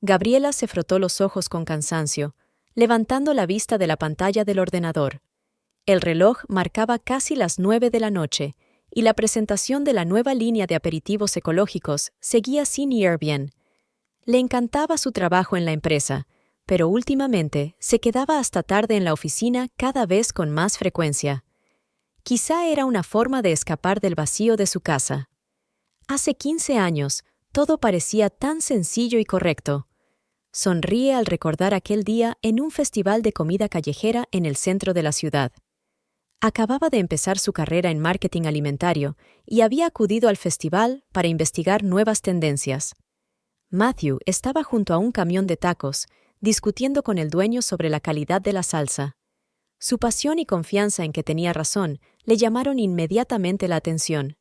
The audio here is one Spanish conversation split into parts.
Gabriela se frotó los ojos con cansancio, levantando la vista de la pantalla del ordenador. El reloj marcaba casi las 9 de la noche, y la presentación de la nueva línea de aperitivos ecológicos seguía sin ir bien. Le encantaba su trabajo en la empresa, pero últimamente se quedaba hasta tarde en la oficina cada vez con más frecuencia. Quizá era una forma de escapar del vacío de su casa. Hace 15 años, todo parecía tan sencillo y correcto. Sonríe al recordar aquel día en un festival de comida callejera en el centro de la ciudad. Acababa de empezar su carrera en marketing alimentario y había acudido al festival para investigar nuevas tendencias. Matthew estaba junto a un camión de tacos, discutiendo con el dueño sobre la calidad de la salsa. Su pasión y confianza en que tenía razón le llamaron inmediatamente la atención.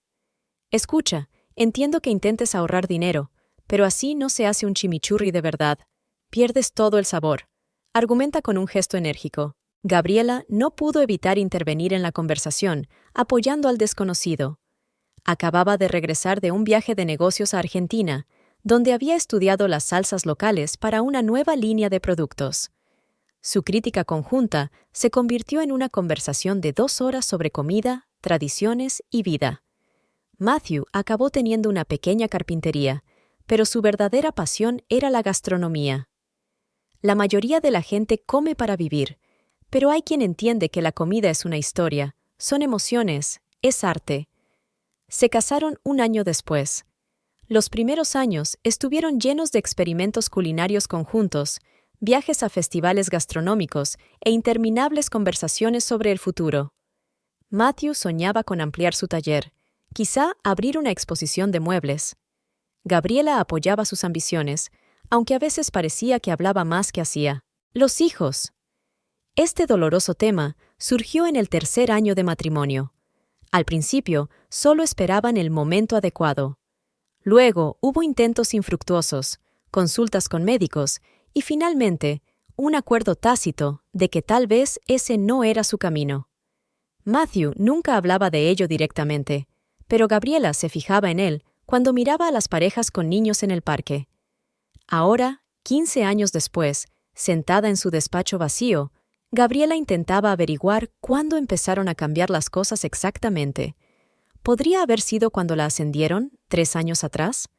«Escucha, entiendo que intentes ahorrar dinero, pero así no se hace un chimichurri de verdad. Pierdes todo el sabor», argumenta con un gesto enérgico. Gabriela no pudo evitar intervenir en la conversación, apoyando al desconocido. Acababa de regresar de un viaje de negocios a Argentina, donde había estudiado las salsas locales para una nueva línea de productos. Su crítica conjunta se convirtió en una conversación de 2 horas sobre comida, tradiciones y vida. Matthew acabó teniendo una pequeña carpintería, pero su verdadera pasión era la gastronomía. La mayoría de la gente come para vivir, pero hay quien entiende que la comida es una historia, son emociones, es arte. Se casaron un año después. Los primeros años estuvieron llenos de experimentos culinarios conjuntos, viajes a festivales gastronómicos e interminables conversaciones sobre el futuro. Matthew soñaba con ampliar su taller, quizá abrir una exposición de muebles. Gabriela apoyaba sus ambiciones, aunque a veces parecía que hablaba más que hacía. Los hijos. Este doloroso tema surgió en el 3er año de matrimonio. Al principio, solo esperaban el momento adecuado. Luego hubo intentos infructuosos, consultas con médicos y finalmente un acuerdo tácito de que tal vez ese no era su camino. Matthew nunca hablaba de ello directamente, pero Gabriela se fijaba en él cuando miraba a las parejas con niños en el parque. Ahora, 15 años después, sentada en su despacho vacío, Gabriela intentaba averiguar cuándo empezaron a cambiar las cosas exactamente. ¿Podría haber sido cuando la ascendieron, 3 años atrás?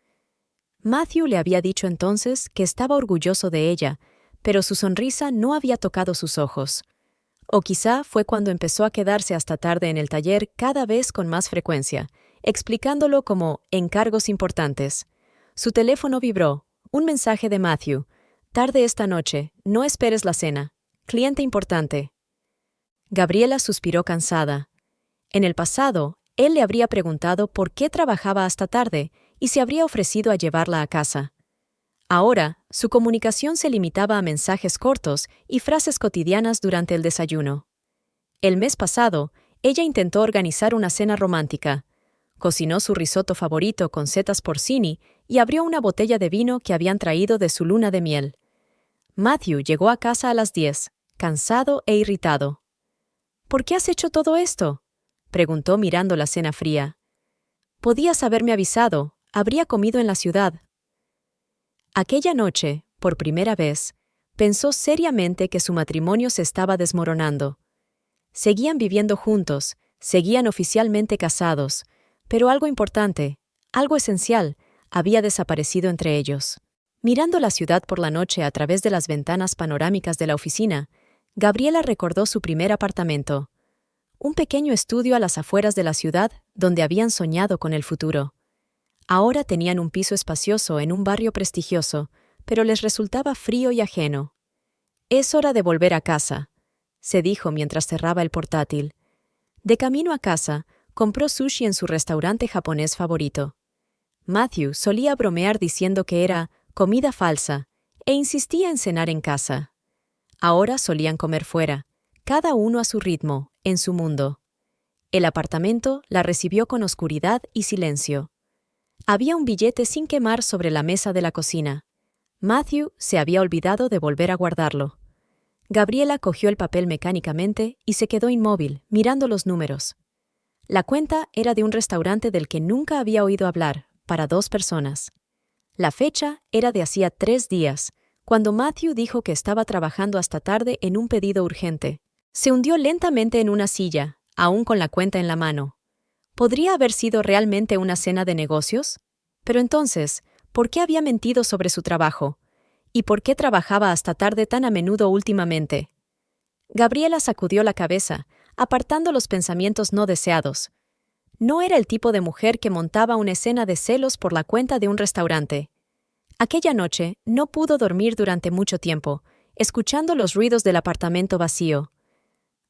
Matthew le había dicho entonces que estaba orgulloso de ella, pero su sonrisa no había tocado sus ojos. O quizá fue cuando empezó a quedarse hasta tarde en el taller cada vez con más frecuencia, explicándolo como encargos importantes. Su teléfono vibró, un mensaje de Matthew. «Tarde esta noche, no esperes la cena. Cliente importante». Gabriela suspiró cansada. En el pasado, él le habría preguntado por qué trabajaba hasta tarde y se habría ofrecido a llevarla a casa. Ahora, su comunicación se limitaba a mensajes cortos y frases cotidianas durante el desayuno. El mes pasado, ella intentó organizar una cena romántica. Cocinó su risotto favorito con setas porcini y abrió una botella de vino que habían traído de su luna de miel. Matthew llegó a casa a las 10, cansado e irritado. «¿Por qué has hecho todo esto?», preguntó mirando la cena fría. «Podías haberme avisado, habría comido en la ciudad». Aquella noche, por primera vez, pensó seriamente que su matrimonio se estaba desmoronando. Seguían viviendo juntos, seguían oficialmente casados, pero algo importante, algo esencial, había desaparecido entre ellos. Mirando la ciudad por la noche a través de las ventanas panorámicas de la oficina, Gabriela recordó su primer apartamento. Un pequeño estudio a las afueras de la ciudad donde habían soñado con el futuro. Ahora tenían un piso espacioso en un barrio prestigioso, pero les resultaba frío y ajeno. «Es hora de volver a casa», se dijo mientras cerraba el portátil. De camino a casa, compró sushi en su restaurante japonés favorito. Matthew solía bromear diciendo que era comida falsa e insistía en cenar en casa. Ahora solían comer fuera, cada uno a su ritmo, en su mundo. El apartamento la recibió con oscuridad y silencio. Había un billete sin quemar sobre la mesa de la cocina. Matthew se había olvidado de volver a guardarlo. Gabriela cogió el papel mecánicamente y se quedó inmóvil, mirando los números. La cuenta era de un restaurante del que nunca había oído hablar, para 2 personas. La fecha era de hacía 3 días, cuando Matthew dijo que estaba trabajando hasta tarde en un pedido urgente. Se hundió lentamente en una silla, aún con la cuenta en la mano. ¿Podría haber sido realmente una cena de negocios? Pero entonces, ¿por qué había mentido sobre su trabajo? ¿Y por qué trabajaba hasta tarde tan a menudo últimamente? Gabriela sacudió la cabeza, apartando los pensamientos no deseados. No era el tipo de mujer que montaba una escena de celos por la cuenta de un restaurante. Aquella noche no pudo dormir durante mucho tiempo, escuchando los ruidos del apartamento vacío.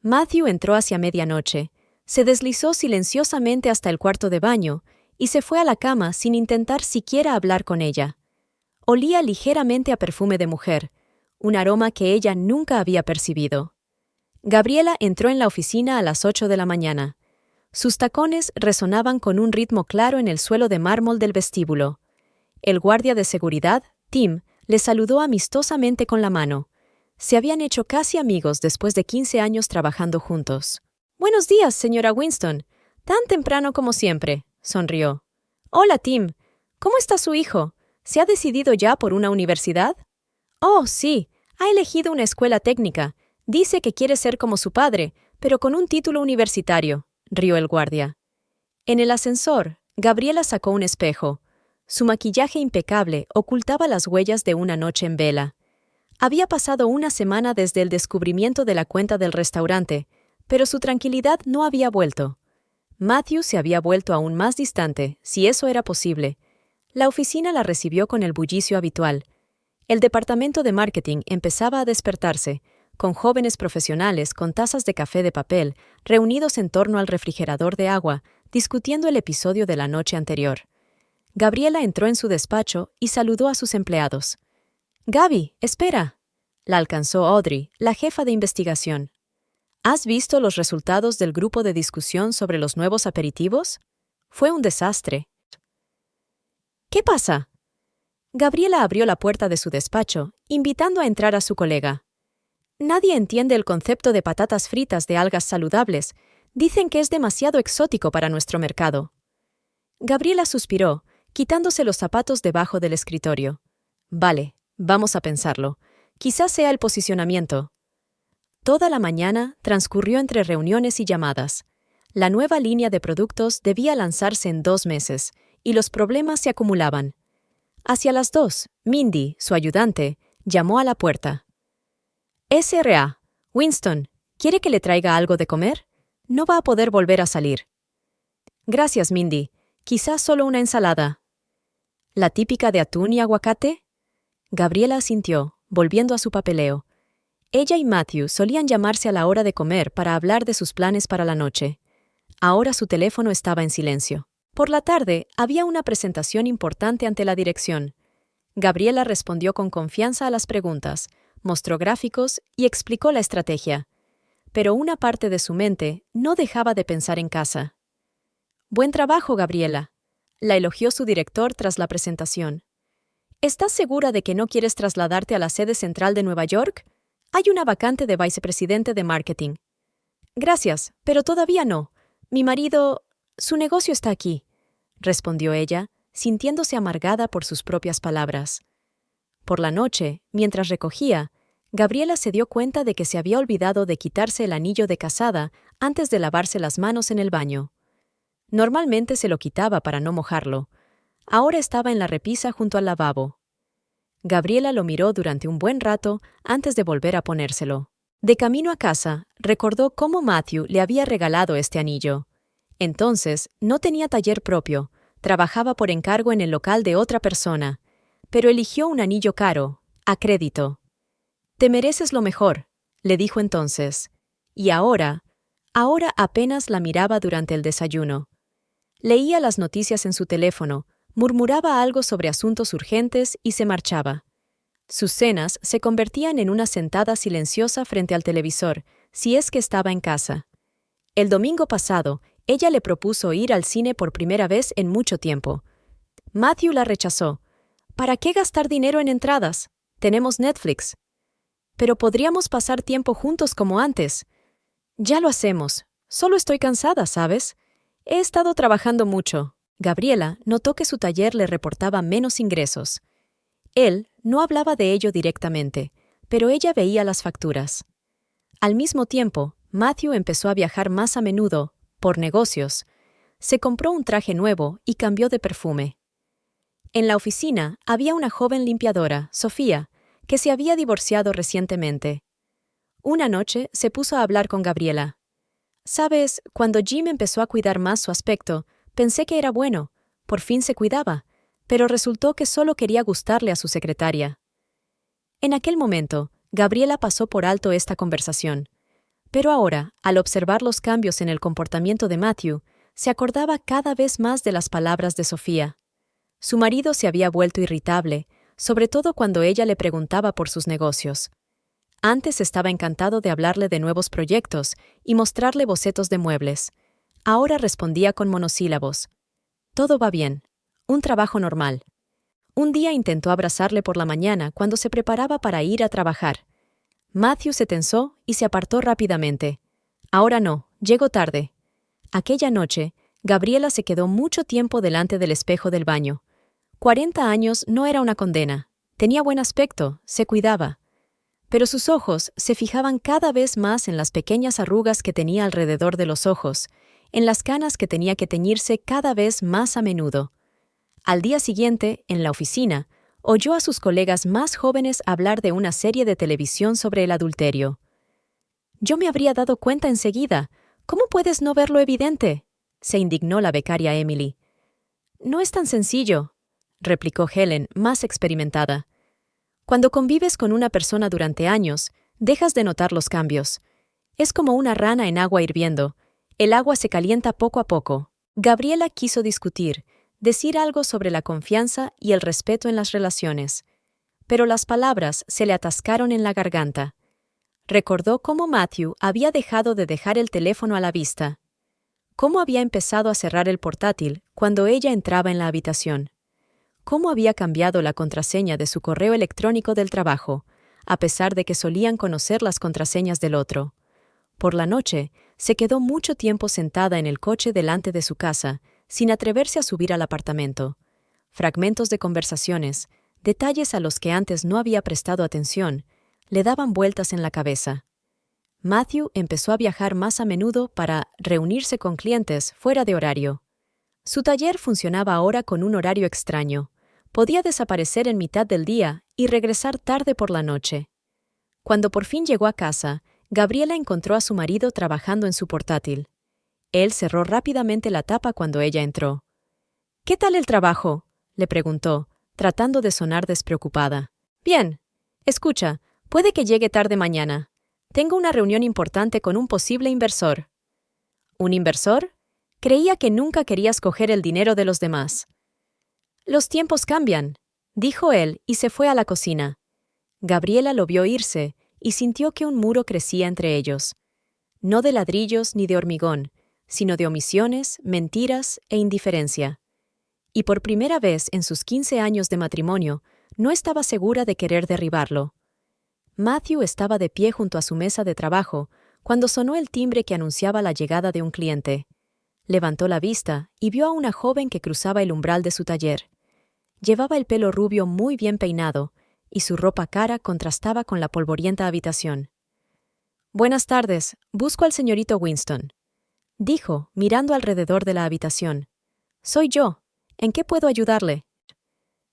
Matthew entró hacia medianoche, se deslizó silenciosamente hasta el cuarto de baño y se fue a la cama sin intentar siquiera hablar con ella. Olía ligeramente a perfume de mujer, un aroma que ella nunca había percibido. Gabriela entró en la oficina a las 8 de la mañana. Sus tacones resonaban con un ritmo claro en el suelo de mármol del vestíbulo. El guardia de seguridad, Tim, le saludó amistosamente con la mano. Se habían hecho casi amigos después de 15 años trabajando juntos. «Buenos días, señora Winston. Tan temprano como siempre», sonrió. «Hola, Tim. ¿Cómo está su hijo? ¿Se ha decidido ya por una universidad?» «Oh, sí. Ha elegido una escuela técnica. Dice que quiere ser como su padre, pero con un título universitario», rió el guardia. En el ascensor, Gabriela sacó un espejo. Su maquillaje impecable ocultaba las huellas de una noche en vela. Había pasado una semana desde el descubrimiento de la cuenta del restaurante, pero su tranquilidad no había vuelto. Matthew se había vuelto aún más distante, si eso era posible. La oficina la recibió con el bullicio habitual. El departamento de marketing empezaba a despertarse, con jóvenes profesionales con tazas de café de papel, reunidos en torno al refrigerador de agua, discutiendo el episodio de la noche anterior. Gabriela entró en su despacho y saludó a sus empleados. «Gaby, espera», la alcanzó Audrey, la jefa de investigación. «¿Has visto los resultados del grupo de discusión sobre los nuevos aperitivos? Fue un desastre». «¿Qué pasa?». Gabriela abrió la puerta de su despacho, invitando a entrar a su colega. «Nadie entiende el concepto de patatas fritas de algas saludables. Dicen que es demasiado exótico para nuestro mercado». Gabriela suspiró, quitándose los zapatos debajo del escritorio. «Vale, vamos a pensarlo. Quizás sea el posicionamiento». Toda la mañana transcurrió entre reuniones y llamadas. La nueva línea de productos debía lanzarse en 2 meses, y los problemas se acumulaban. Hacia las 2, Mindy, su ayudante, llamó a la puerta. «SRA, Winston, ¿quiere que le traiga algo de comer? No va a poder volver a salir». «Gracias, Mindy. Quizás solo una ensalada». «¿La típica de atún y aguacate?». Gabriela asintió, volviendo a su papeleo. Ella y Matthew solían llamarse a la hora de comer para hablar de sus planes para la noche. Ahora su teléfono estaba en silencio. Por la tarde había una presentación importante ante la dirección. Gabriela respondió con confianza a las preguntas, mostró gráficos y explicó la estrategia. Pero una parte de su mente no dejaba de pensar en casa. «Buen trabajo, Gabriela», la elogió su director tras la presentación. «¿Estás segura de que no quieres trasladarte a la sede central de Nueva York? Hay una vacante de vicepresidente de marketing». «Gracias, pero todavía no. Mi marido... Su negocio está aquí», respondió ella, sintiéndose amargada por sus propias palabras. Por la noche, mientras recogía, Gabriela se dio cuenta de que se había olvidado de quitarse el anillo de casada antes de lavarse las manos en el baño. Normalmente se lo quitaba para no mojarlo. Ahora estaba en la repisa junto al lavabo. Gabriela lo miró durante un buen rato antes de volver a ponérselo. De camino a casa, recordó cómo Matthew le había regalado este anillo. Entonces, no tenía taller propio, trabajaba por encargo en el local de otra persona, pero eligió un anillo caro, a crédito. «Te mereces lo mejor», le dijo entonces. Y ahora apenas la miraba durante el desayuno. Leía las noticias en su teléfono, murmuraba algo sobre asuntos urgentes y se marchaba. Sus cenas se convertían en una sentada silenciosa frente al televisor, si es que estaba en casa. El domingo pasado, ella le propuso ir al cine por primera vez en mucho tiempo. Matthew la rechazó. «¿Para qué gastar dinero en entradas? Tenemos Netflix». «Pero podríamos pasar tiempo juntos como antes». «Ya lo hacemos. Solo estoy cansada, ¿sabes? He estado trabajando mucho». Gabriela notó que su taller le reportaba menos ingresos. Él no hablaba de ello directamente, pero ella veía las facturas. Al mismo tiempo, Matthew empezó a viajar más a menudo, por negocios. Se compró un traje nuevo y cambió de perfume. En la oficina había una joven limpiadora, Sofía, que se había divorciado recientemente. Una noche se puso a hablar con Gabriela. «Sabes, cuando Jim empezó a cuidar más su aspecto, pensé que era bueno, por fin se cuidaba, pero resultó que solo quería gustarle a su secretaria». En aquel momento, Gabriela pasó por alto esta conversación. Pero ahora, al observar los cambios en el comportamiento de Matthew, se acordaba cada vez más de las palabras de Sofía. Su marido se había vuelto irritable, sobre todo cuando ella le preguntaba por sus negocios. Antes estaba encantado de hablarle de nuevos proyectos y mostrarle bocetos de muebles. Ahora respondía con monosílabos. Todo va bien. Un trabajo normal. Un día intentó abrazarle por la mañana cuando se preparaba para ir a trabajar. Matthew se tensó y se apartó rápidamente. Ahora no, llego tarde. Aquella noche, Gabriela se quedó mucho tiempo delante del espejo del baño. 40 años no era una condena. Tenía buen aspecto, se cuidaba. Pero sus ojos se fijaban cada vez más en las pequeñas arrugas que tenía alrededor de los ojos, en las canas que tenía que teñirse cada vez más a menudo. Al día siguiente, en la oficina, oyó a sus colegas más jóvenes hablar de una serie de televisión sobre el adulterio. «Yo me habría dado cuenta enseguida. ¿Cómo puedes no ver lo evidente?», se indignó la becaria Emily. «No es tan sencillo», replicó Helen, más experimentada. «Cuando convives con una persona durante años, dejas de notar los cambios. Es como una rana en agua hirviendo. El agua se calienta poco a poco». Gabriela quiso discutir, decir algo sobre la confianza y el respeto en las relaciones. Pero las palabras se le atascaron en la garganta. Recordó cómo Matthew había dejado de dejar el teléfono a la vista. Cómo había empezado a cerrar el portátil cuando ella entraba en la habitación. Cómo había cambiado la contraseña de su correo electrónico del trabajo, a pesar de que solían conocer las contraseñas del otro. Por la noche, se quedó mucho tiempo sentada en el coche delante de su casa, sin atreverse a subir al apartamento. Fragmentos de conversaciones, detalles a los que antes no había prestado atención, le daban vueltas en la cabeza. Matthew empezó a viajar más a menudo para reunirse con clientes fuera de horario. Su taller funcionaba ahora con un horario extraño. Podía desaparecer en mitad del día y regresar tarde por la noche. Cuando por fin llegó a casa, Gabriela encontró a su marido trabajando en su portátil. Él cerró rápidamente la tapa cuando ella entró. «¿Qué tal el trabajo?», le preguntó, tratando de sonar despreocupada. «Bien. Escucha, puede que llegue tarde mañana. Tengo una reunión importante con un posible inversor». «¿Un inversor? Creía que nunca querías coger el dinero de los demás». «Los tiempos cambian», dijo él y se fue a la cocina. Gabriela lo vio irse y sintió que un muro crecía entre ellos. No de ladrillos ni de hormigón, sino de omisiones, mentiras e indiferencia. Y por primera vez en sus 15 años de matrimonio, no estaba segura de querer derribarlo. Matthew estaba de pie junto a su mesa de trabajo cuando sonó el timbre que anunciaba la llegada de un cliente. Levantó la vista y vio a una joven que cruzaba el umbral de su taller. Llevaba el pelo rubio muy bien peinado, y su ropa cara contrastaba con la polvorienta habitación. «Buenas tardes, busco al señorito Winston», dijo, mirando alrededor de la habitación. «Soy yo. ¿En qué puedo ayudarle?»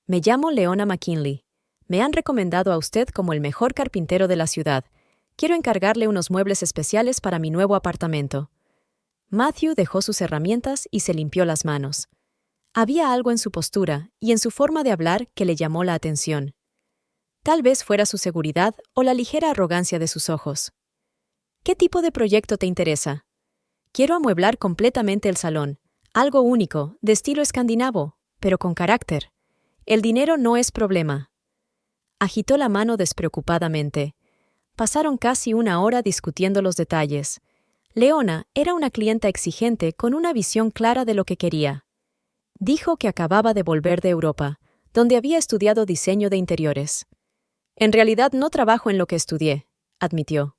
«Me llamo Leona McKinley. Me han recomendado a usted como el mejor carpintero de la ciudad. Quiero encargarle unos muebles especiales para mi nuevo apartamento». Matthew dejó sus herramientas y se limpió las manos. Había algo en su postura y en su forma de hablar que le llamó la atención. Tal vez fuera su seguridad o la ligera arrogancia de sus ojos. «¿Qué tipo de proyecto te interesa?» «Quiero amueblar completamente el salón. Algo único, de estilo escandinavo, pero con carácter. El dinero no es problema». Agitó la mano despreocupadamente. Pasaron casi una hora discutiendo los detalles. Leona era una clienta exigente con una visión clara de lo que quería. Dijo que acababa de volver de Europa, donde había estudiado diseño de interiores. «En realidad no trabajo en lo que estudié», admitió.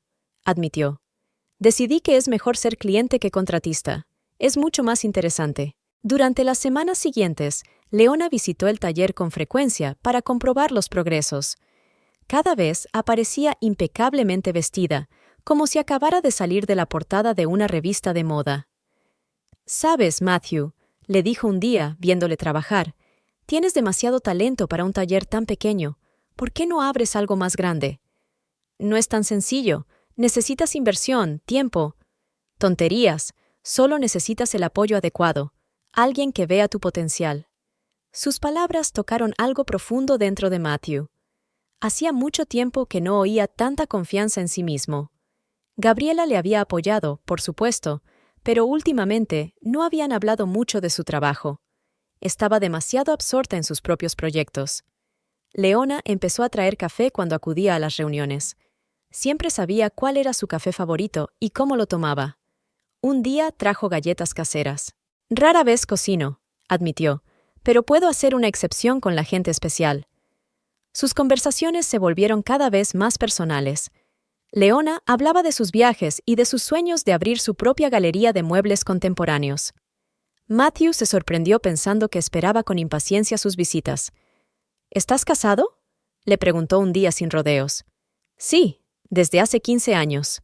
«Decidí que es mejor ser cliente que contratista. Es mucho más interesante». Durante las semanas siguientes, Leona visitó el taller con frecuencia para comprobar los progresos. Cada vez aparecía impecablemente vestida, como si acabara de salir de la portada de una revista de moda. «Sabes, Matthew», le dijo un día, viéndole trabajar, «tienes demasiado talento para un taller tan pequeño. ¿Por qué no abres algo más grande?» «No es tan sencillo. Necesitas inversión, tiempo». «Tonterías. Solo necesitas el apoyo adecuado. Alguien que vea tu potencial». Sus palabras tocaron algo profundo dentro de Matthew. Hacía mucho tiempo que no oía tanta confianza en sí mismo. Gabriela le había apoyado, por supuesto, pero últimamente no habían hablado mucho de su trabajo. Estaba demasiado absorta en sus propios proyectos. Leona empezó a traer café cuando acudía a las reuniones. Siempre sabía cuál era su café favorito y cómo lo tomaba. Un día trajo galletas caseras. «Rara vez cocino», admitió, «pero puedo hacer una excepción con la gente especial». Sus conversaciones se volvieron cada vez más personales. Leona hablaba de sus viajes y de sus sueños de abrir su propia galería de muebles contemporáneos. Matthew se sorprendió pensando que esperaba con impaciencia sus visitas. «¿Estás casado?», le preguntó un día sin rodeos. «Sí, desde hace 15 años».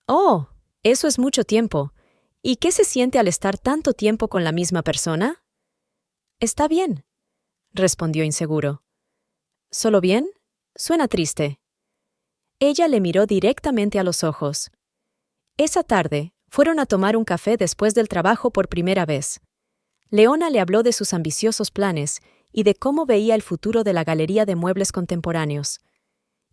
«Oh, eso es mucho tiempo. ¿Y qué se siente al estar tanto tiempo con la misma persona?». «Está bien», respondió inseguro. «¿Solo bien? Suena triste». Ella le miró directamente a los ojos. Esa tarde, fueron a tomar un café después del trabajo por primera vez. Leona le habló de sus ambiciosos planes y de cómo veía el futuro de la galería de muebles contemporáneos.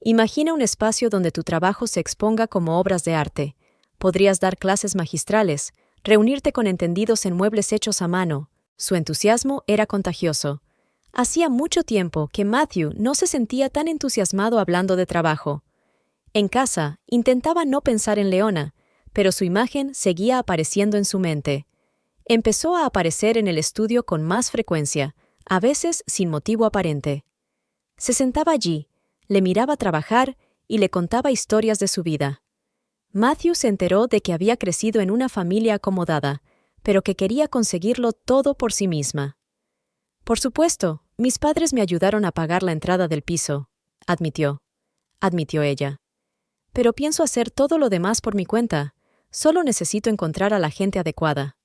«Imagina un espacio donde tu trabajo se exponga como obras de arte. Podrías dar clases magistrales, reunirte con entendidos en muebles hechos a mano». Su entusiasmo era contagioso. Hacía mucho tiempo que Matthew no se sentía tan entusiasmado hablando de trabajo. En casa, intentaba no pensar en Leona, pero su imagen seguía apareciendo en su mente. Empezó a aparecer en el estudio con más frecuencia, a veces sin motivo aparente. Se sentaba allí, le miraba trabajar y le contaba historias de su vida. Matthew se enteró de que había crecido en una familia acomodada, pero que quería conseguirlo todo por sí misma. «Por supuesto, mis padres me ayudaron a pagar la entrada del piso», admitió ella. «Pero pienso hacer todo lo demás por mi cuenta. Solo necesito encontrar a la gente adecuada».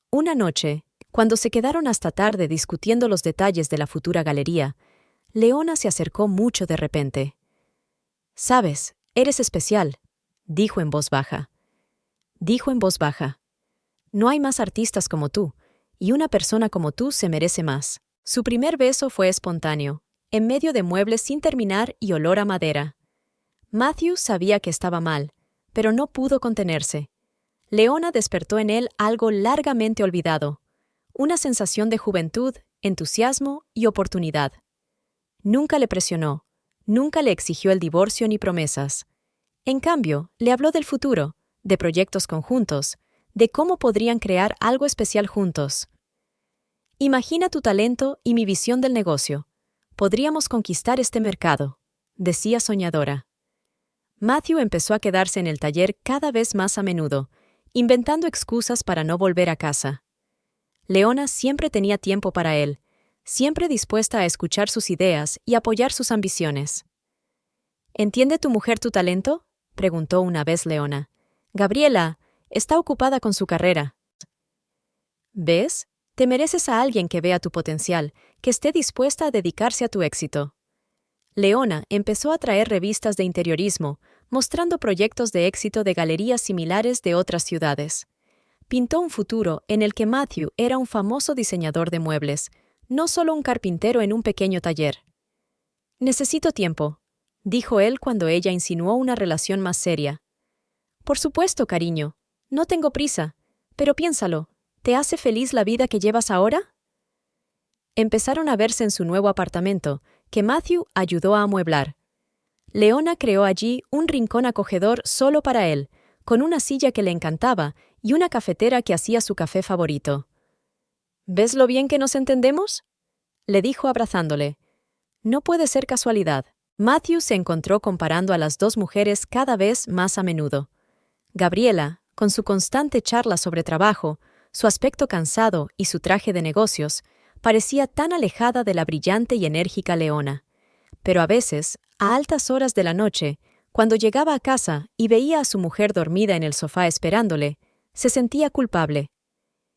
Una noche, cuando se quedaron hasta tarde discutiendo los detalles de la futura galería, Leona se acercó mucho de repente. «Sabes, eres especial», dijo en voz baja. «No hay más artistas como tú, y una persona como tú se merece más». Su primer beso fue espontáneo, en medio de muebles sin terminar y olor a madera. Matthew sabía que estaba mal, pero no pudo contenerse. Leona despertó en él algo largamente olvidado, una sensación de juventud, entusiasmo y oportunidad. Nunca le presionó, nunca le exigió el divorcio ni promesas. En cambio, le habló del futuro, de proyectos conjuntos, de cómo podrían crear algo especial juntos. «Imagina tu talento y mi visión del negocio. Podríamos conquistar este mercado», decía soñadora. Matthew empezó a quedarse en el taller cada vez más a menudo, inventando excusas para no volver a casa. Leona siempre tenía tiempo para él, siempre dispuesta a escuchar sus ideas y apoyar sus ambiciones. «¿Entiende tu mujer tu talento?», preguntó una vez Leona. «Gabriela está ocupada con su carrera». «¿Ves? Te mereces a alguien que vea tu potencial, que esté dispuesta a dedicarse a tu éxito». Leona empezó a traer revistas de interiorismo, mostrando proyectos de éxito de galerías similares de otras ciudades. Pintó un futuro en el que Matthew era un famoso diseñador de muebles, no solo un carpintero en un pequeño taller. «Necesito tiempo», dijo él cuando ella insinuó una relación más seria. «Por supuesto, cariño. No tengo prisa. Pero piénsalo, ¿te hace feliz la vida que llevas ahora?». Empezaron a verse en su nuevo apartamento, que Matthew ayudó a amueblar. Leona creó allí un rincón acogedor solo para él, con una silla que le encantaba y una cafetera que hacía su café favorito. «¿Ves lo bien que nos entendemos?», le dijo abrazándole. «No puede ser casualidad». Matthew se encontró comparando a las dos mujeres cada vez más a menudo. Gabriela, con su constante charla sobre trabajo, su aspecto cansado y su traje de negocios, parecía tan alejada de la brillante y enérgica Leona. Pero a veces, a altas horas de la noche, cuando llegaba a casa y veía a su mujer dormida en el sofá esperándole, se sentía culpable.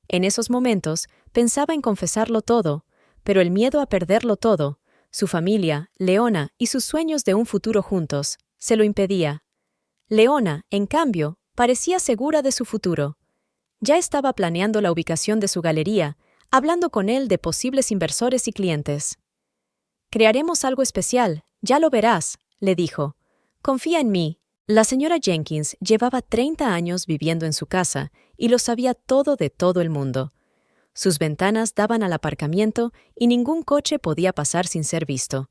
En esos momentos pensaba en confesarlo todo, pero el miedo a perderlo todo, su familia, Leona y sus sueños de un futuro juntos, se lo impedía. Leona, en cambio, parecía segura de su futuro. Ya estaba planeando la ubicación de su galería, hablando con él de posibles inversores y clientes. «Crearemos algo especial, ya lo verás», le dijo. «Confía en mí». La señora Jenkins llevaba 30 años viviendo en su casa y lo sabía todo de todo el mundo. Sus ventanas daban al aparcamiento y ningún coche podía pasar sin ser visto.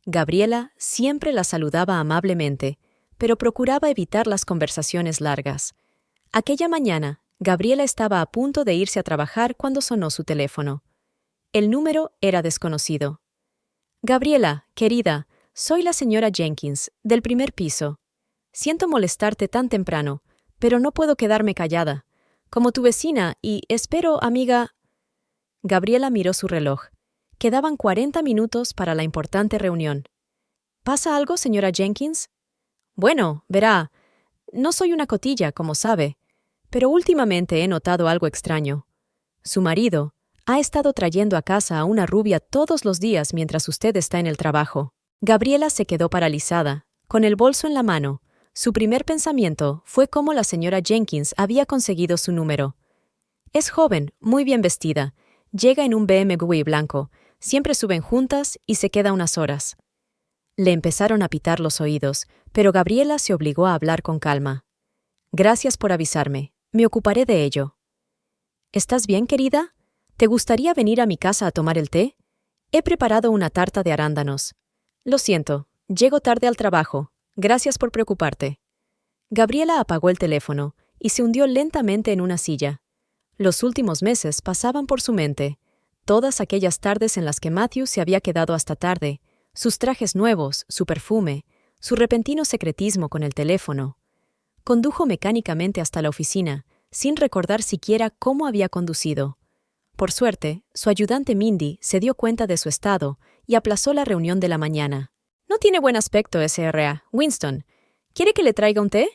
Gabriela siempre la saludaba amablemente, pero procuraba evitar las conversaciones largas. Aquella mañana, Gabriela estaba a punto de irse a trabajar cuando sonó su teléfono. El número era desconocido. «Gabriela, querida, soy la señora Jenkins, del primer piso. Siento molestarte tan temprano, pero no puedo quedarme callada. Como tu vecina y, espero, amiga...» Gabriela miró su reloj. Quedaban 40 minutos para la importante reunión. «¿Pasa algo, señora Jenkins?» «Bueno, verá, no soy una cotilla, como sabe, pero últimamente he notado algo extraño. Su marido ha estado trayendo a casa a una rubia todos los días mientras usted está en el trabajo». Gabriela se quedó paralizada, con el bolso en la mano. Su primer pensamiento fue cómo la señora Jenkins había conseguido su número. Es joven, muy bien vestida, llega en un BMW blanco, siempre suben juntas y se queda unas horas. Le empezaron a pitar los oídos, pero Gabriela se obligó a hablar con calma. «Gracias por avisarme, me ocuparé de ello». «¿Estás bien, querida? ¿Te gustaría venir a mi casa a tomar el té? He preparado una tarta de arándanos. Lo siento, llego tarde al trabajo. Gracias por preocuparte». Gabriela apagó el teléfono y se hundió lentamente en una silla. Los últimos meses pasaban por su mente, todas aquellas tardes en las que Matthew se había quedado hasta tarde, sus trajes nuevos, su perfume, su repentino secretismo con el teléfono. Condujo mecánicamente hasta la oficina, sin recordar siquiera cómo había conducido. Por suerte, su ayudante Mindy se dio cuenta de su estado y aplazó la reunión de la mañana. «No tiene buen aspecto, S.R.A. Winston. ¿Quiere que le traiga un té?»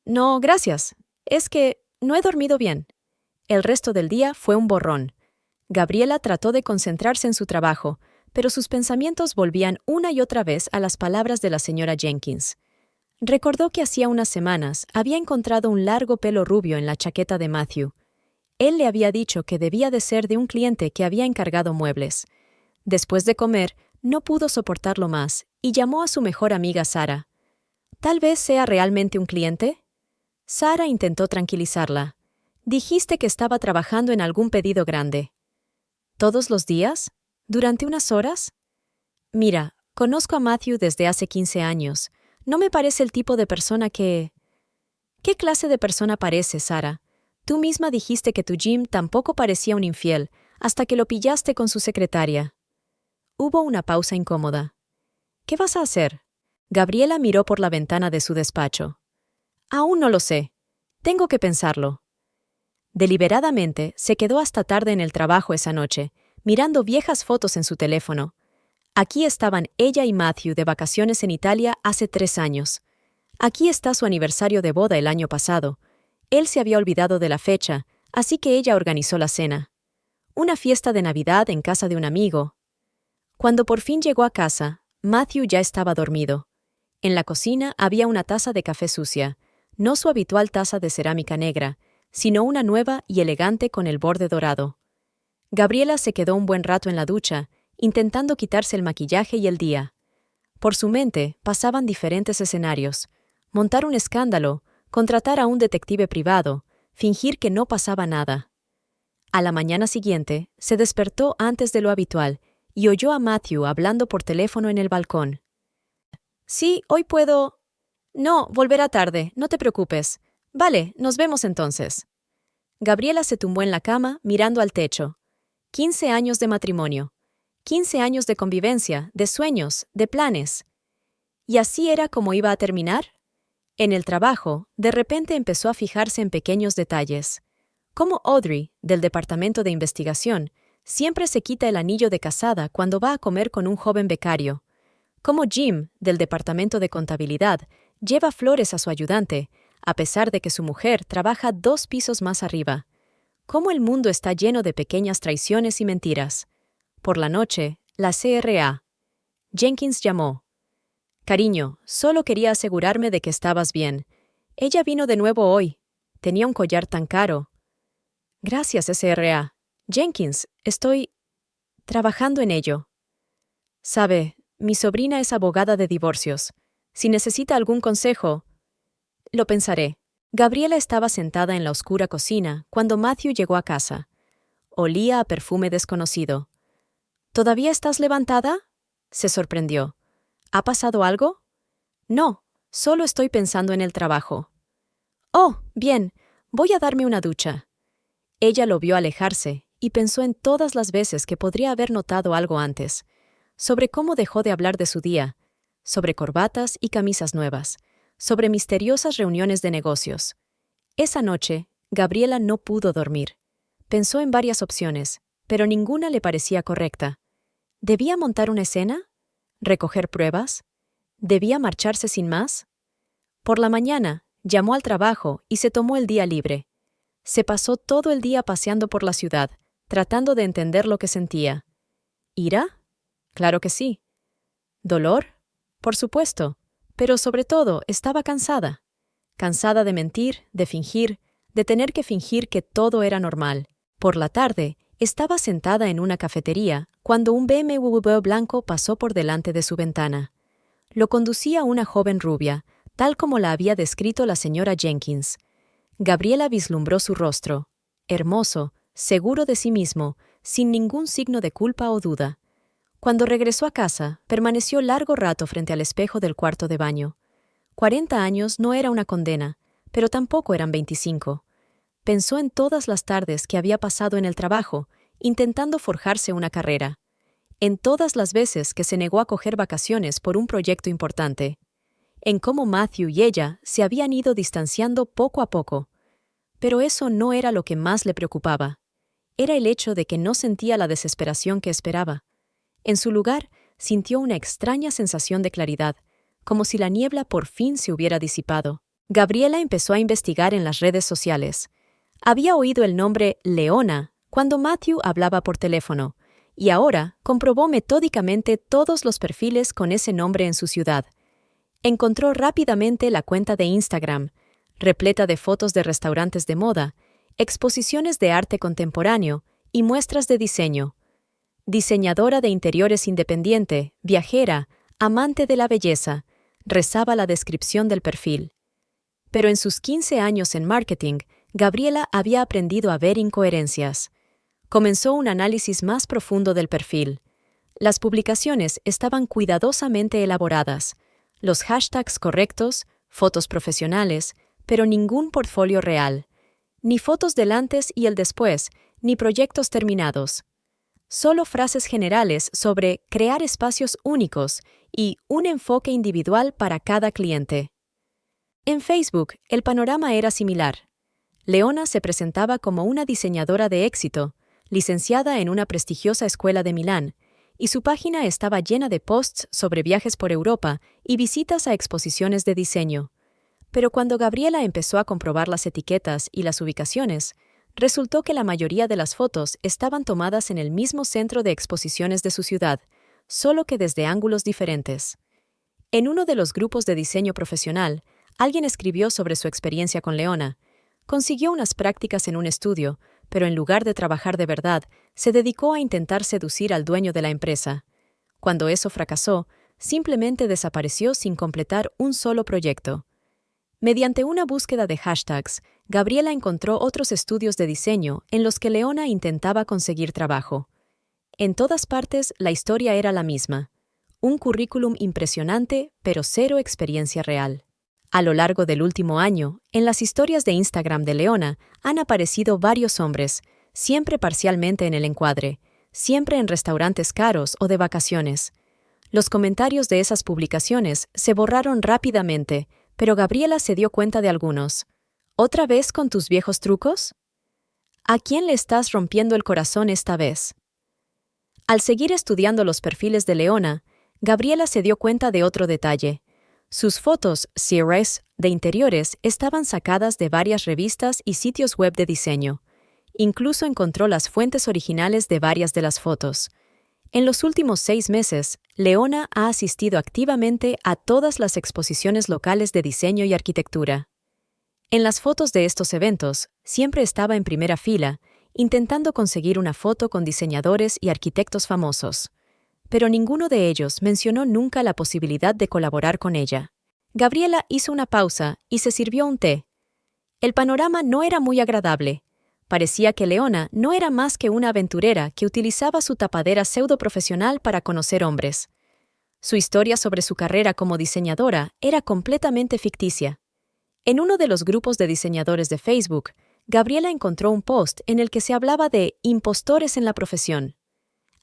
«No, gracias. Es que no he dormido bien». El resto del día fue un borrón. Gabriela trató de concentrarse en su trabajo, pero sus pensamientos volvían una y otra vez a las palabras de la señora Jenkins. Recordó que hacía unas semanas había encontrado un largo pelo rubio en la chaqueta de Matthew. Él le había dicho que debía de ser de un cliente que había encargado muebles. Después de comer, no pudo soportarlo más y llamó a su mejor amiga Sara. «¿Tal vez sea realmente un cliente?» Sara intentó tranquilizarla. «Dijiste que estaba trabajando en algún pedido grande». «¿Todos los días? ¿Durante unas horas?» «Mira, conozco a Matthew desde hace 15 años. No me parece el tipo de persona que...» «¿Qué clase de persona parece, Sara? Tú misma dijiste que tu Jim tampoco parecía un infiel, hasta que lo pillaste con su secretaria». Hubo una pausa incómoda. «¿Qué vas a hacer?» Gabriela miró por la ventana de su despacho. «Aún no lo sé. Tengo que pensarlo». Deliberadamente se quedó hasta tarde en el trabajo esa noche, mirando viejas fotos en su teléfono. Aquí estaban ella y Matthew de vacaciones en Italia hace 3 años. Aquí está su aniversario de boda el año pasado. Él se había olvidado de la fecha, así que ella organizó la cena. Una fiesta de Navidad en casa de un amigo. Cuando por fin llegó a casa, Matthew ya estaba dormido. En la cocina había una taza de café sucia, no su habitual taza de cerámica negra, sino una nueva y elegante con el borde dorado. Gabriela se quedó un buen rato en la ducha, intentando quitarse el maquillaje y el día. Por su mente pasaban diferentes escenarios: montar un escándalo, contratar a un detective privado, fingir que no pasaba nada. A la mañana siguiente, se despertó antes de lo habitual y oyó a Matthew hablando por teléfono en el balcón. «Sí, hoy puedo...» «No, volverá tarde, no te preocupes. Vale, nos vemos entonces». Gabriela se tumbó en la cama, mirando al techo. 15 años de matrimonio. 15 años de convivencia, de sueños, de planes. ¿Y así era como iba a terminar? En el trabajo, de repente empezó a fijarse en pequeños detalles. Cómo Audrey, del departamento de investigación, Siempre se quita el anillo de casada cuando va a comer con un joven becario. Como Jim, del departamento de contabilidad, lleva flores a su ayudante, a pesar de que su mujer trabaja 2 pisos más arriba. Cómo el mundo está lleno de pequeñas traiciones y mentiras. Por la noche, la CRA. Jenkins llamó. Cariño, solo quería asegurarme de que estabas bien. Ella vino de nuevo hoy. Tenía un collar tan caro. Gracias, SRA. Jenkins, estoy trabajando en ello. Sabe, mi sobrina es abogada de divorcios. Si necesita algún consejo, lo pensaré. Gabriela estaba sentada en la oscura cocina cuando Matthew llegó a casa. Olía a perfume desconocido. ¿Todavía estás levantada? Se sorprendió. ¿Ha pasado algo? No, solo estoy pensando en el trabajo. Oh, bien, voy a darme una ducha. Ella lo vio alejarse y pensó en todas las veces que podría haber notado algo antes, sobre cómo dejó de hablar de su día, sobre corbatas y camisas nuevas, sobre misteriosas reuniones de negocios. Esa noche, Gabriela no pudo dormir. Pensó en varias opciones, pero ninguna le parecía correcta. ¿Debía montar una escena? ¿Recoger pruebas? ¿Debía marcharse sin más? Por la mañana, llamó al trabajo y se tomó el día libre. Se pasó todo el día paseando por la ciudad, tratando de entender lo que sentía. ¿Ira? Claro que sí. ¿Dolor? Por supuesto, pero sobre todo estaba cansada. Cansada de mentir, de fingir, de tener que fingir que todo era normal. Por la tarde, estaba sentada en una cafetería cuando un BMW blanco pasó por delante de su ventana. Lo conducía una joven rubia, tal como la había descrito la señora Jenkins. Gabriela vislumbró su rostro, hermoso, seguro de sí mismo, sin ningún signo de culpa o duda. Cuando regresó a casa, permaneció largo rato frente al espejo del cuarto de baño. 40 años no era una condena, pero tampoco eran 25. Pensó en todas las tardes que había pasado en el trabajo, intentando forjarse una carrera. En todas las veces que se negó a coger vacaciones por un proyecto importante. En cómo Matthew y ella se habían ido distanciando poco a poco. Pero eso no era lo que más le preocupaba. Era el hecho de que no sentía la desesperación que esperaba. En su lugar, sintió una extraña sensación de claridad, como si la niebla por fin se hubiera disipado. Gabriela empezó a investigar en las redes sociales. Había oído el nombre Leona cuando Matthew hablaba por teléfono, y ahora comprobó metódicamente todos los perfiles con ese nombre en su ciudad. Encontró rápidamente la cuenta de Instagram, repleta de fotos de restaurantes de moda, exposiciones de arte contemporáneo y muestras de diseño. Diseñadora de interiores independiente, viajera, amante de la belleza, rezaba la descripción del perfil. Pero en sus 15 años en marketing, Gabriela había aprendido a ver incoherencias. Comenzó un análisis más profundo del perfil. Las publicaciones estaban cuidadosamente elaboradas, los hashtags correctos, fotos profesionales, pero ningún portfolio real. Ni fotos del antes y el después, ni proyectos terminados. Solo frases generales sobre crear espacios únicos y un enfoque individual para cada cliente. En Facebook, el panorama era similar. Leona se presentaba como una diseñadora de éxito, licenciada en una prestigiosa escuela de Milán, y su página estaba llena de posts sobre viajes por Europa y visitas a exposiciones de diseño. Pero cuando Gabriela empezó a comprobar las etiquetas y las ubicaciones, resultó que la mayoría de las fotos estaban tomadas en el mismo centro de exposiciones de su ciudad, solo que desde ángulos diferentes. En uno de los grupos de diseño profesional, alguien escribió sobre su experiencia con Leona. Consiguió unas prácticas en un estudio, pero en lugar de trabajar de verdad, se dedicó a intentar seducir al dueño de la empresa. Cuando eso fracasó, simplemente desapareció sin completar un solo proyecto. Mediante una búsqueda de hashtags, Gabriela encontró otros estudios de diseño en los que Leona intentaba conseguir trabajo. En todas partes, la historia era la misma. Un currículum impresionante, pero cero experiencia real. A lo largo del último año, en las historias de Instagram de Leona han aparecido varios hombres, siempre parcialmente en el encuadre, siempre en restaurantes caros o de vacaciones. Los comentarios de esas publicaciones se borraron rápidamente, pero Gabriela se dio cuenta de algunos. ¿Otra vez con tus viejos trucos? ¿A quién le estás rompiendo el corazón esta vez? Al seguir estudiando los perfiles de Leona, Gabriela se dio cuenta de otro detalle. Sus fotos CRS de interiores estaban sacadas de varias revistas y sitios web de diseño. Incluso encontró las fuentes originales de varias de las fotos. En los últimos 6 meses, Leona ha asistido activamente a todas las exposiciones locales de diseño y arquitectura. En las fotos de estos eventos, siempre estaba en primera fila, intentando conseguir una foto con diseñadores y arquitectos famosos. Pero ninguno de ellos mencionó nunca la posibilidad de colaborar con ella. Gabriela hizo una pausa y se sirvió un té. El panorama no era muy agradable. Parecía que Leona no era más que una aventurera que utilizaba su tapadera pseudo-profesional para conocer hombres. Su historia sobre su carrera como diseñadora era completamente ficticia. En uno de los grupos de diseñadores de Facebook, Gabriela encontró un post en el que se hablaba de impostores en la profesión.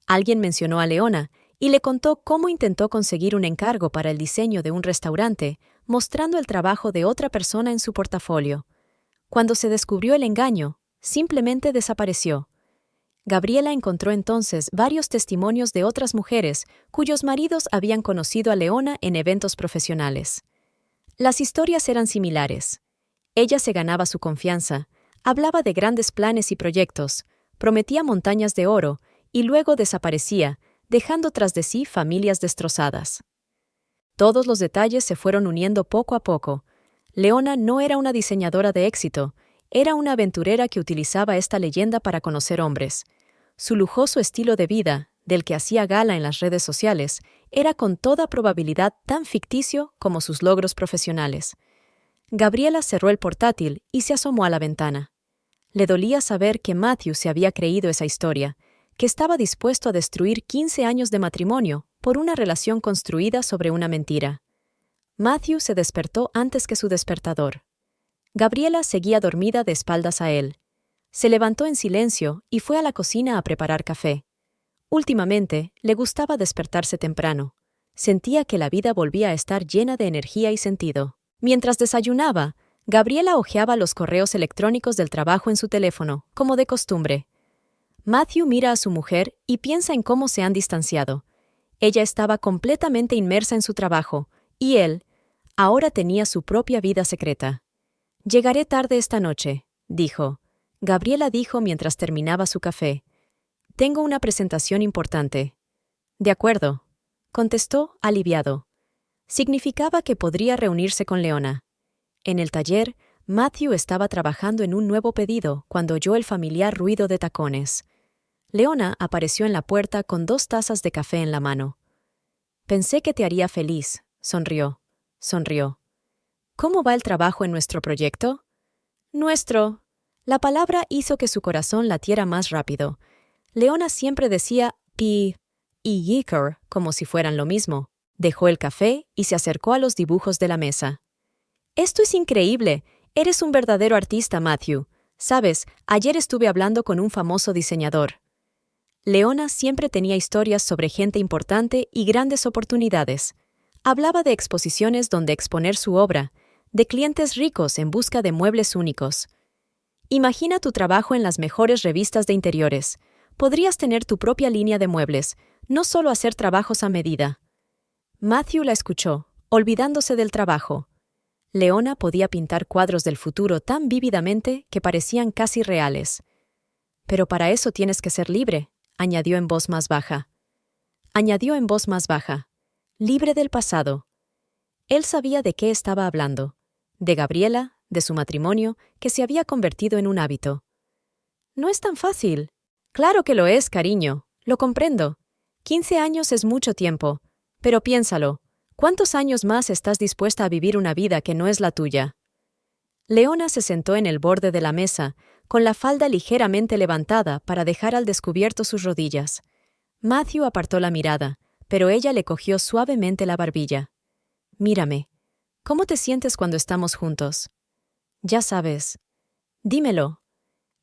Alguien mencionó a Leona y le contó cómo intentó conseguir un encargo para el diseño de un restaurante, mostrando el trabajo de otra persona en su portafolio. Cuando se descubrió el engaño, simplemente desapareció. Gabriela encontró entonces varios testimonios de otras mujeres cuyos maridos habían conocido a Leona en eventos profesionales. Las historias eran similares. Ella se ganaba su confianza, hablaba de grandes planes y proyectos, prometía montañas de oro y luego desaparecía, dejando tras de sí familias destrozadas. Todos los detalles se fueron uniendo poco a poco. Leona no era una diseñadora de éxito, era una aventurera que utilizaba esta leyenda para conocer hombres. Su lujoso estilo de vida, del que hacía gala en las redes sociales, era con toda probabilidad tan ficticio como sus logros profesionales. Gabriela cerró el portátil y se asomó a la ventana. Le dolía saber que Matthew se había creído esa historia, que estaba dispuesto a destruir 15 años de matrimonio por una relación construida sobre una mentira. Matthew se despertó antes que su despertador. Gabriela seguía dormida de espaldas a él. Se levantó en silencio y fue a la cocina a preparar café. Últimamente, le gustaba despertarse temprano. Sentía que la vida volvía a estar llena de energía y sentido. Mientras desayunaba, Gabriela hojeaba los correos electrónicos del trabajo en su teléfono, como de costumbre. Matthew mira a su mujer y piensa en cómo se han distanciado. Ella estaba completamente inmersa en su trabajo, y él, ahora tenía su propia vida secreta. «Llegaré tarde esta noche», dijo. Gabriela dijo mientras terminaba su café. «Tengo una presentación importante». «De acuerdo», contestó, aliviado. Significaba que podría reunirse con Leona. En el taller, Matthew estaba trabajando en un nuevo pedido cuando oyó el familiar ruido de tacones. Leona apareció en la puerta con 2 tazas de café en la mano. «Pensé que te haría feliz», sonrió. «¿Cómo va el trabajo en nuestro proyecto?» «Nuestro». La palabra hizo que su corazón latiera más rápido. Leona siempre decía «pi» y «yicker» como si fueran lo mismo. Dejó el café y se acercó a los dibujos de la mesa. «Esto es increíble. Eres un verdadero artista, Matthew. Sabes, ayer estuve hablando con un famoso diseñador». Leona siempre tenía historias sobre gente importante y grandes oportunidades. Hablaba de exposiciones donde exponer su obra, de clientes ricos en busca de muebles únicos. Imagina tu trabajo en las mejores revistas de interiores. Podrías tener tu propia línea de muebles, no solo hacer trabajos a medida. Matthew la escuchó, olvidándose del trabajo. Leona podía pintar cuadros del futuro tan vívidamente que parecían casi reales. «Pero para eso tienes que ser libre», añadió en voz más baja. Libre del pasado. Él sabía de qué estaba hablando. De Gabriela, de su matrimonio, que se había convertido en un hábito. «No es tan fácil». «Claro que lo es, cariño. Lo comprendo. 15 años es mucho tiempo. Pero piénsalo. ¿Cuántos años más estás dispuesta a vivir una vida que no es la tuya?» Leona se sentó en el borde de la mesa, con la falda ligeramente levantada para dejar al descubierto sus rodillas. Matthew apartó la mirada, pero ella le cogió suavemente la barbilla. «Mírame. ¿Cómo te sientes cuando estamos juntos?» «Ya sabes». «Dímelo».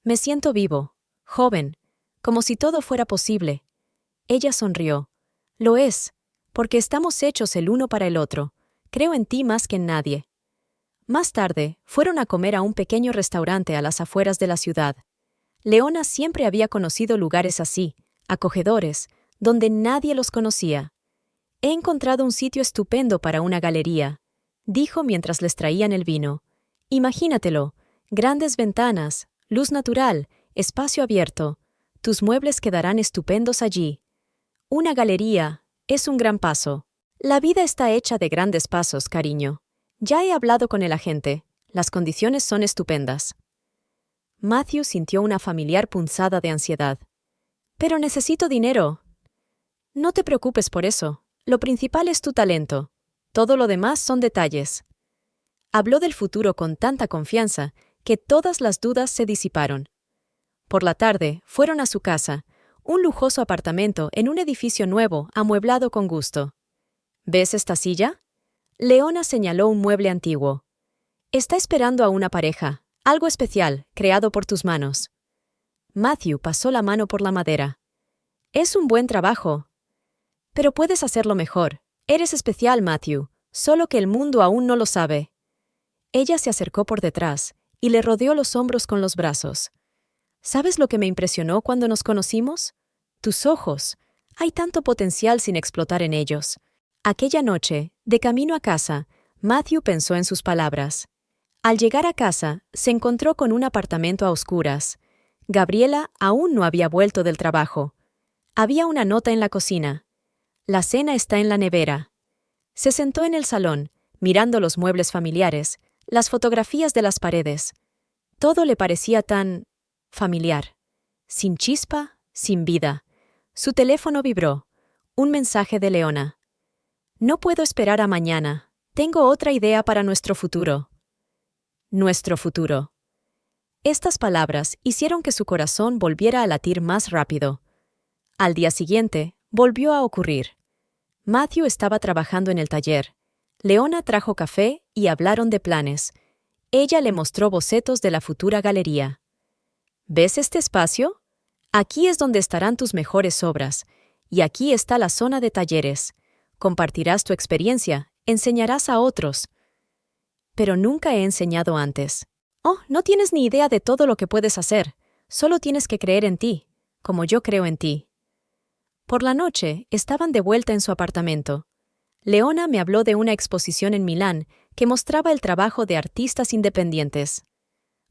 «Me siento vivo, joven, como si todo fuera posible». Ella sonrió. «Lo es, porque estamos hechos el uno para el otro. Creo en ti más que en nadie». Más tarde, fueron a comer a un pequeño restaurante a las afueras de la ciudad. Leona siempre había conocido lugares así, acogedores, donde nadie los conocía. He encontrado un sitio estupendo para una galería, dijo mientras les traían el vino. Imagínatelo, grandes ventanas, luz natural, espacio abierto. Tus muebles quedarán estupendos allí. Una galería es un gran paso. La vida está hecha de grandes pasos, cariño. Ya he hablado con el agente. Las condiciones son estupendas. Matthew sintió una familiar punzada de ansiedad. Pero necesito dinero. No te preocupes por eso. Lo principal es tu talento. Todo lo demás son detalles. Habló del futuro con tanta confianza que todas las dudas se disiparon. Por la tarde, fueron a su casa, un lujoso apartamento en un edificio nuevo, amueblado con gusto. ¿Ves esta silla? Leona señaló un mueble antiguo. Está esperando a una pareja, algo especial, creado por tus manos. Matthew pasó la mano por la madera. Es un buen trabajo. Pero puedes hacerlo mejor. Eres especial, Matthew, solo que el mundo aún no lo sabe. Ella se acercó por detrás y le rodeó los hombros con los brazos. ¿Sabes lo que me impresionó cuando nos conocimos? Tus ojos. Hay tanto potencial sin explotar en ellos. Aquella noche, de camino a casa, Matthew pensó en sus palabras. Al llegar a casa, se encontró con un apartamento a oscuras. Gabriela aún no había vuelto del trabajo. Había una nota en la cocina. La cena está en la nevera. Se sentó en el salón, mirando los muebles familiares, las fotografías de las paredes. Todo le parecía tan familiar. Sin chispa, sin vida. Su teléfono vibró. Un mensaje de Leona. No puedo esperar a mañana. Tengo otra idea para nuestro futuro. Nuestro futuro. Estas palabras hicieron que su corazón volviera a latir más rápido. Al día siguiente, volvió a ocurrir. Matthew estaba trabajando en el taller. Leona trajo café y hablaron de planes. Ella le mostró bocetos de la futura galería. ¿Ves este espacio? Aquí es donde estarán tus mejores obras, y aquí está la zona de talleres. Compartirás tu experiencia, enseñarás a otros. Pero nunca he enseñado antes. Oh, no tienes ni idea de todo lo que puedes hacer. Solo tienes que creer en ti, como yo creo en ti. Por la noche, estaban de vuelta en su apartamento. Leona me habló de una exposición en Milán que mostraba el trabajo de artistas independientes.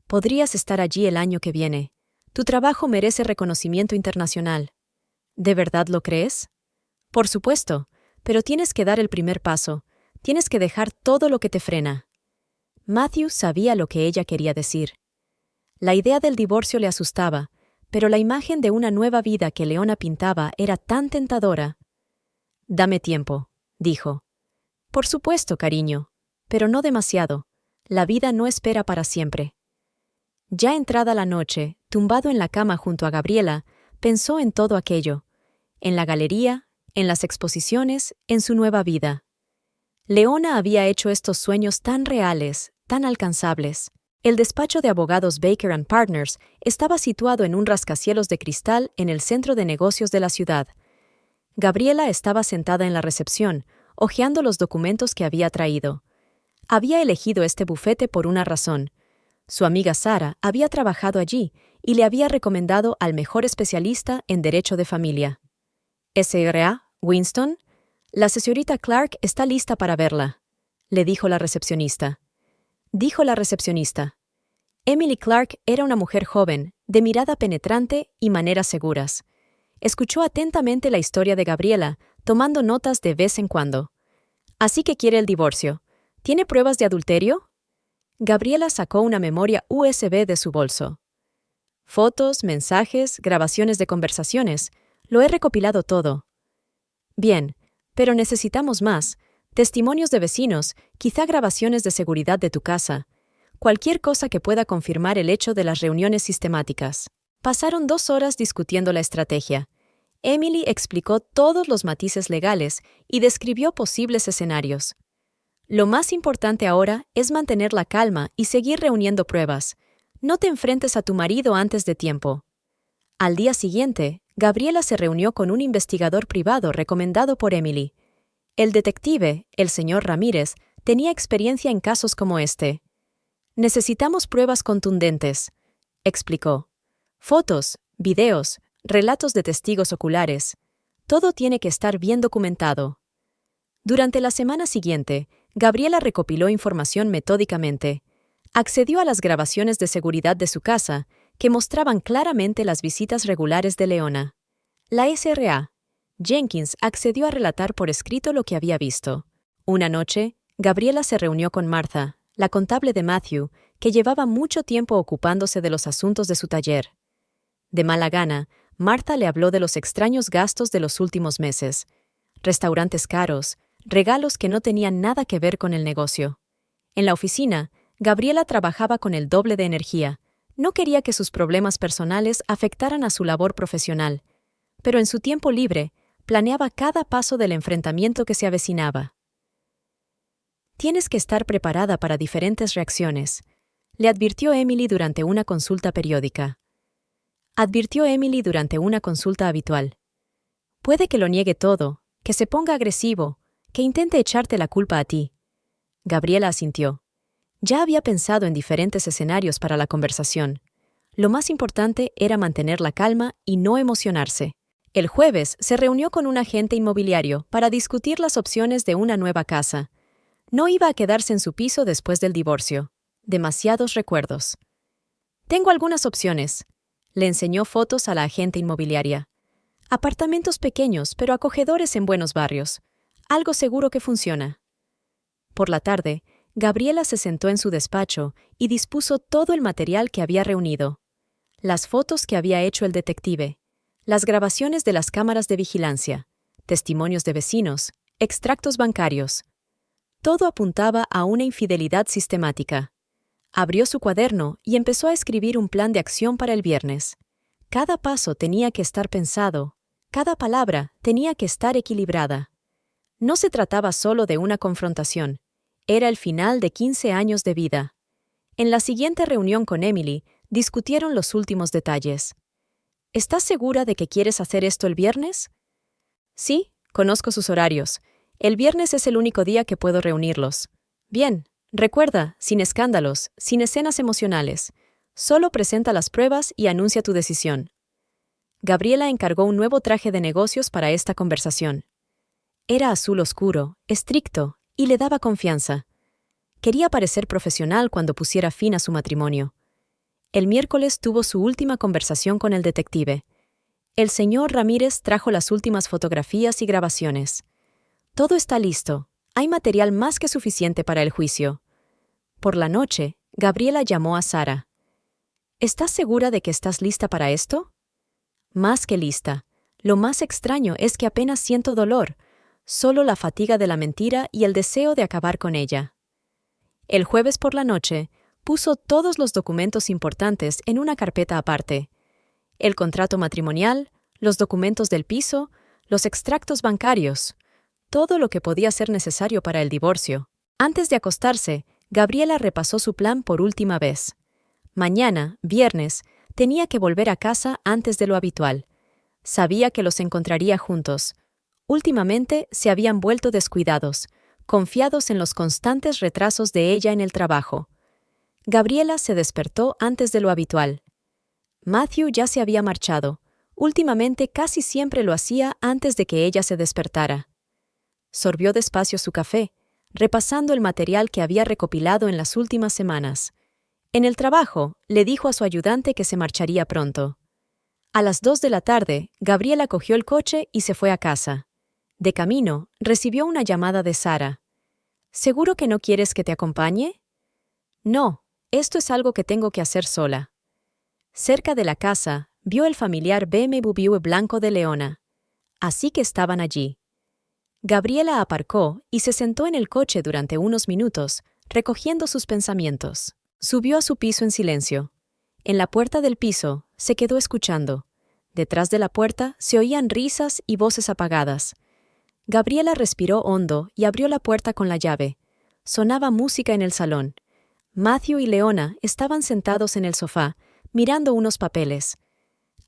Podrías estar allí el año que viene. Tu trabajo merece reconocimiento internacional. ¿De verdad lo crees? Por supuesto, pero tienes que dar el primer paso. Tienes que dejar todo lo que te frena. Matthew sabía lo que ella quería decir. La idea del divorcio le asustaba, pero la imagen de una nueva vida que Leona pintaba era tan tentadora. Dame tiempo, dijo. Por supuesto, cariño, pero no demasiado. La vida no espera para siempre. Ya entrada la noche, tumbado en la cama junto a Gabriela, pensó en todo aquello, en la galería, en las exposiciones, en su nueva vida. Leona había hecho estos sueños tan reales, tan alcanzables. El despacho de abogados Baker & Partners estaba situado en un rascacielos de cristal en el centro de negocios de la ciudad. Gabriela estaba sentada en la recepción, hojeando los documentos que había traído. Había elegido este bufete por una razón. Su amiga Sara había trabajado allí y le había recomendado al mejor especialista en derecho de familia. «S.R.A. Winston, la señorita Clark está lista para verla», le dijo la recepcionista. Emily Clark era una mujer joven, de mirada penetrante y maneras seguras. Escuchó atentamente la historia de Gabriela, tomando notas de vez en cuando. «Así que quiere el divorcio. ¿Tiene pruebas de adulterio?» Gabriela sacó una memoria USB de su bolso. «Fotos, mensajes, grabaciones de conversaciones. Lo he recopilado todo». «Bien, pero necesitamos más. Testimonios de vecinos, quizá grabaciones de seguridad de tu casa. Cualquier cosa que pueda confirmar el hecho de las reuniones sistemáticas». Pasaron 2 horas discutiendo la estrategia. Emily explicó todos los matices legales y describió posibles escenarios. «Lo más importante ahora es mantener la calma y seguir reuniendo pruebas. No te enfrentes a tu marido antes de tiempo». Al día siguiente, Gabriela se reunió con un investigador privado recomendado por Emily. El detective, el señor Ramírez, tenía experiencia en casos como este. «Necesitamos pruebas contundentes», explicó. «Fotos, videos, relatos de testigos oculares. Todo tiene que estar bien documentado. Durante la semana siguiente, Gabriela recopiló información metódicamente. Accedió a las grabaciones de seguridad de su casa, que mostraban claramente las visitas regulares de Leona. La SRA. Jenkins accedió a relatar por escrito lo que había visto. Una noche, Gabriela se reunió con Martha, la contable de Matthew, que llevaba mucho tiempo ocupándose de los asuntos de su taller. De mala gana, Martha le habló de los extraños gastos de los últimos meses. Restaurantes caros, regalos que no tenían nada que ver con el negocio. En la oficina, Gabriela trabajaba con el doble de energía. No quería que sus problemas personales afectaran a su labor profesional, pero en su tiempo libre, planeaba cada paso del enfrentamiento que se avecinaba. Tienes que estar preparada para diferentes reacciones, le advirtió Emily durante una consulta periódica. Advirtió Emily durante una consulta habitual. Puede que lo niegue todo, que se ponga agresivo, que intente echarte la culpa a ti. Gabriela asintió. Ya había pensado en diferentes escenarios para la conversación. Lo más importante era mantener la calma y no emocionarse. El jueves se reunió con un agente inmobiliario para discutir las opciones de una nueva casa. No iba a quedarse en su piso después del divorcio. Demasiados recuerdos. Tengo algunas opciones. Le enseñó fotos a la agente inmobiliaria. Apartamentos pequeños pero acogedores en buenos barrios. Algo seguro que funciona. Por la tarde, Gabriela se sentó en su despacho y dispuso todo el material que había reunido. Las fotos que había hecho el detective, las grabaciones de las cámaras de vigilancia, testimonios de vecinos, extractos bancarios. Todo apuntaba a una infidelidad sistemática. Abrió su cuaderno y empezó a escribir un plan de acción para el viernes. Cada paso tenía que estar pensado, cada palabra tenía que estar equilibrada. No se trataba solo de una confrontación, era el final de 15 años de vida. En la siguiente reunión con Emily, discutieron los últimos detalles. ¿Estás segura de que quieres hacer esto el viernes? Sí, conozco sus horarios. El viernes es el único día que puedo reunirlos. Bien, recuerda, sin escándalos, sin escenas emocionales. Solo presenta las pruebas y anuncia tu decisión. Gabriela encargó un nuevo traje de negocios para esta conversación. Era azul oscuro, estricto, y le daba confianza. Quería parecer profesional cuando pusiera fin a su matrimonio. El miércoles tuvo su última conversación con el detective. El señor Ramírez trajo las últimas fotografías y grabaciones. Todo está listo. Hay material más que suficiente para el juicio. Por la noche, Gabriela llamó a Sara. ¿Estás segura de que estás lista para esto? Más que lista. Lo más extraño es que apenas siento dolor, solo la fatiga de la mentira y el deseo de acabar con ella. El jueves por la noche, puso todos los documentos importantes en una carpeta aparte. El contrato matrimonial, los documentos del piso, los extractos bancarios, todo lo que podía ser necesario para el divorcio. Antes de acostarse, Gabriela repasó su plan por última vez. Mañana, viernes, tenía que volver a casa antes de lo habitual. Sabía que los encontraría juntos. Últimamente se habían vuelto descuidados, confiados en los constantes retrasos de ella en el trabajo. Gabriela se despertó antes de lo habitual. Matthew ya se había marchado. Últimamente casi siempre lo hacía antes de que ella se despertara. Sorbió despacio su café, repasando el material que había recopilado en las últimas semanas. En el trabajo, le dijo a su ayudante que se marcharía pronto. A las 2 de la tarde, Gabriela cogió el coche y se fue a casa. De camino, recibió una llamada de Sara. ¿Seguro que no quieres que te acompañe? No, esto es algo que tengo que hacer sola. Cerca de la casa, vio el familiar BMW blanco de Leona. Así que estaban allí. Gabriela aparcó y se sentó en el coche durante unos minutos, recogiendo sus pensamientos. Subió a su piso en silencio. En la puerta del piso, se quedó escuchando. Detrás de la puerta se oían risas y voces apagadas. Gabriela respiró hondo y abrió la puerta con la llave. Sonaba música en el salón. Matthew y Leona estaban sentados en el sofá, mirando unos papeles.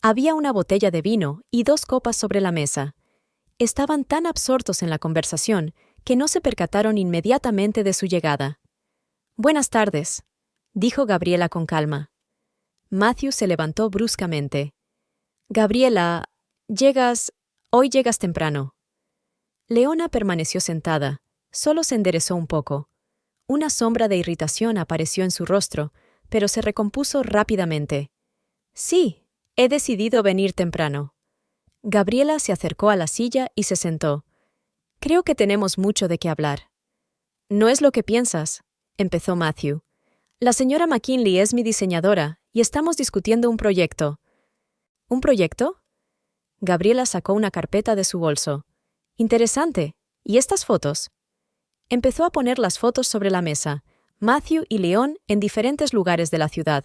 Había una botella de vino y 2 copas sobre la mesa. Estaban tan absortos en la conversación que no se percataron inmediatamente de su llegada. «Buenas tardes», dijo Gabriela con calma. Matthew se levantó bruscamente. «Gabriela, llegas... Hoy llegas temprano. Leona permaneció sentada, solo se enderezó un poco. Una sombra de irritación apareció en su rostro, pero se recompuso rápidamente. Sí, he decidido venir temprano. Gabriela se acercó a la silla y se sentó. Creo que tenemos mucho de qué hablar. No es lo que piensas, empezó Matthew. La señora McKinley es mi diseñadora y estamos discutiendo un proyecto. ¿Un proyecto? Gabriela sacó una carpeta de su bolso. Interesante. ¿Y estas fotos? Empezó a poner las fotos sobre la mesa, Matthew y Leon en diferentes lugares de la ciudad.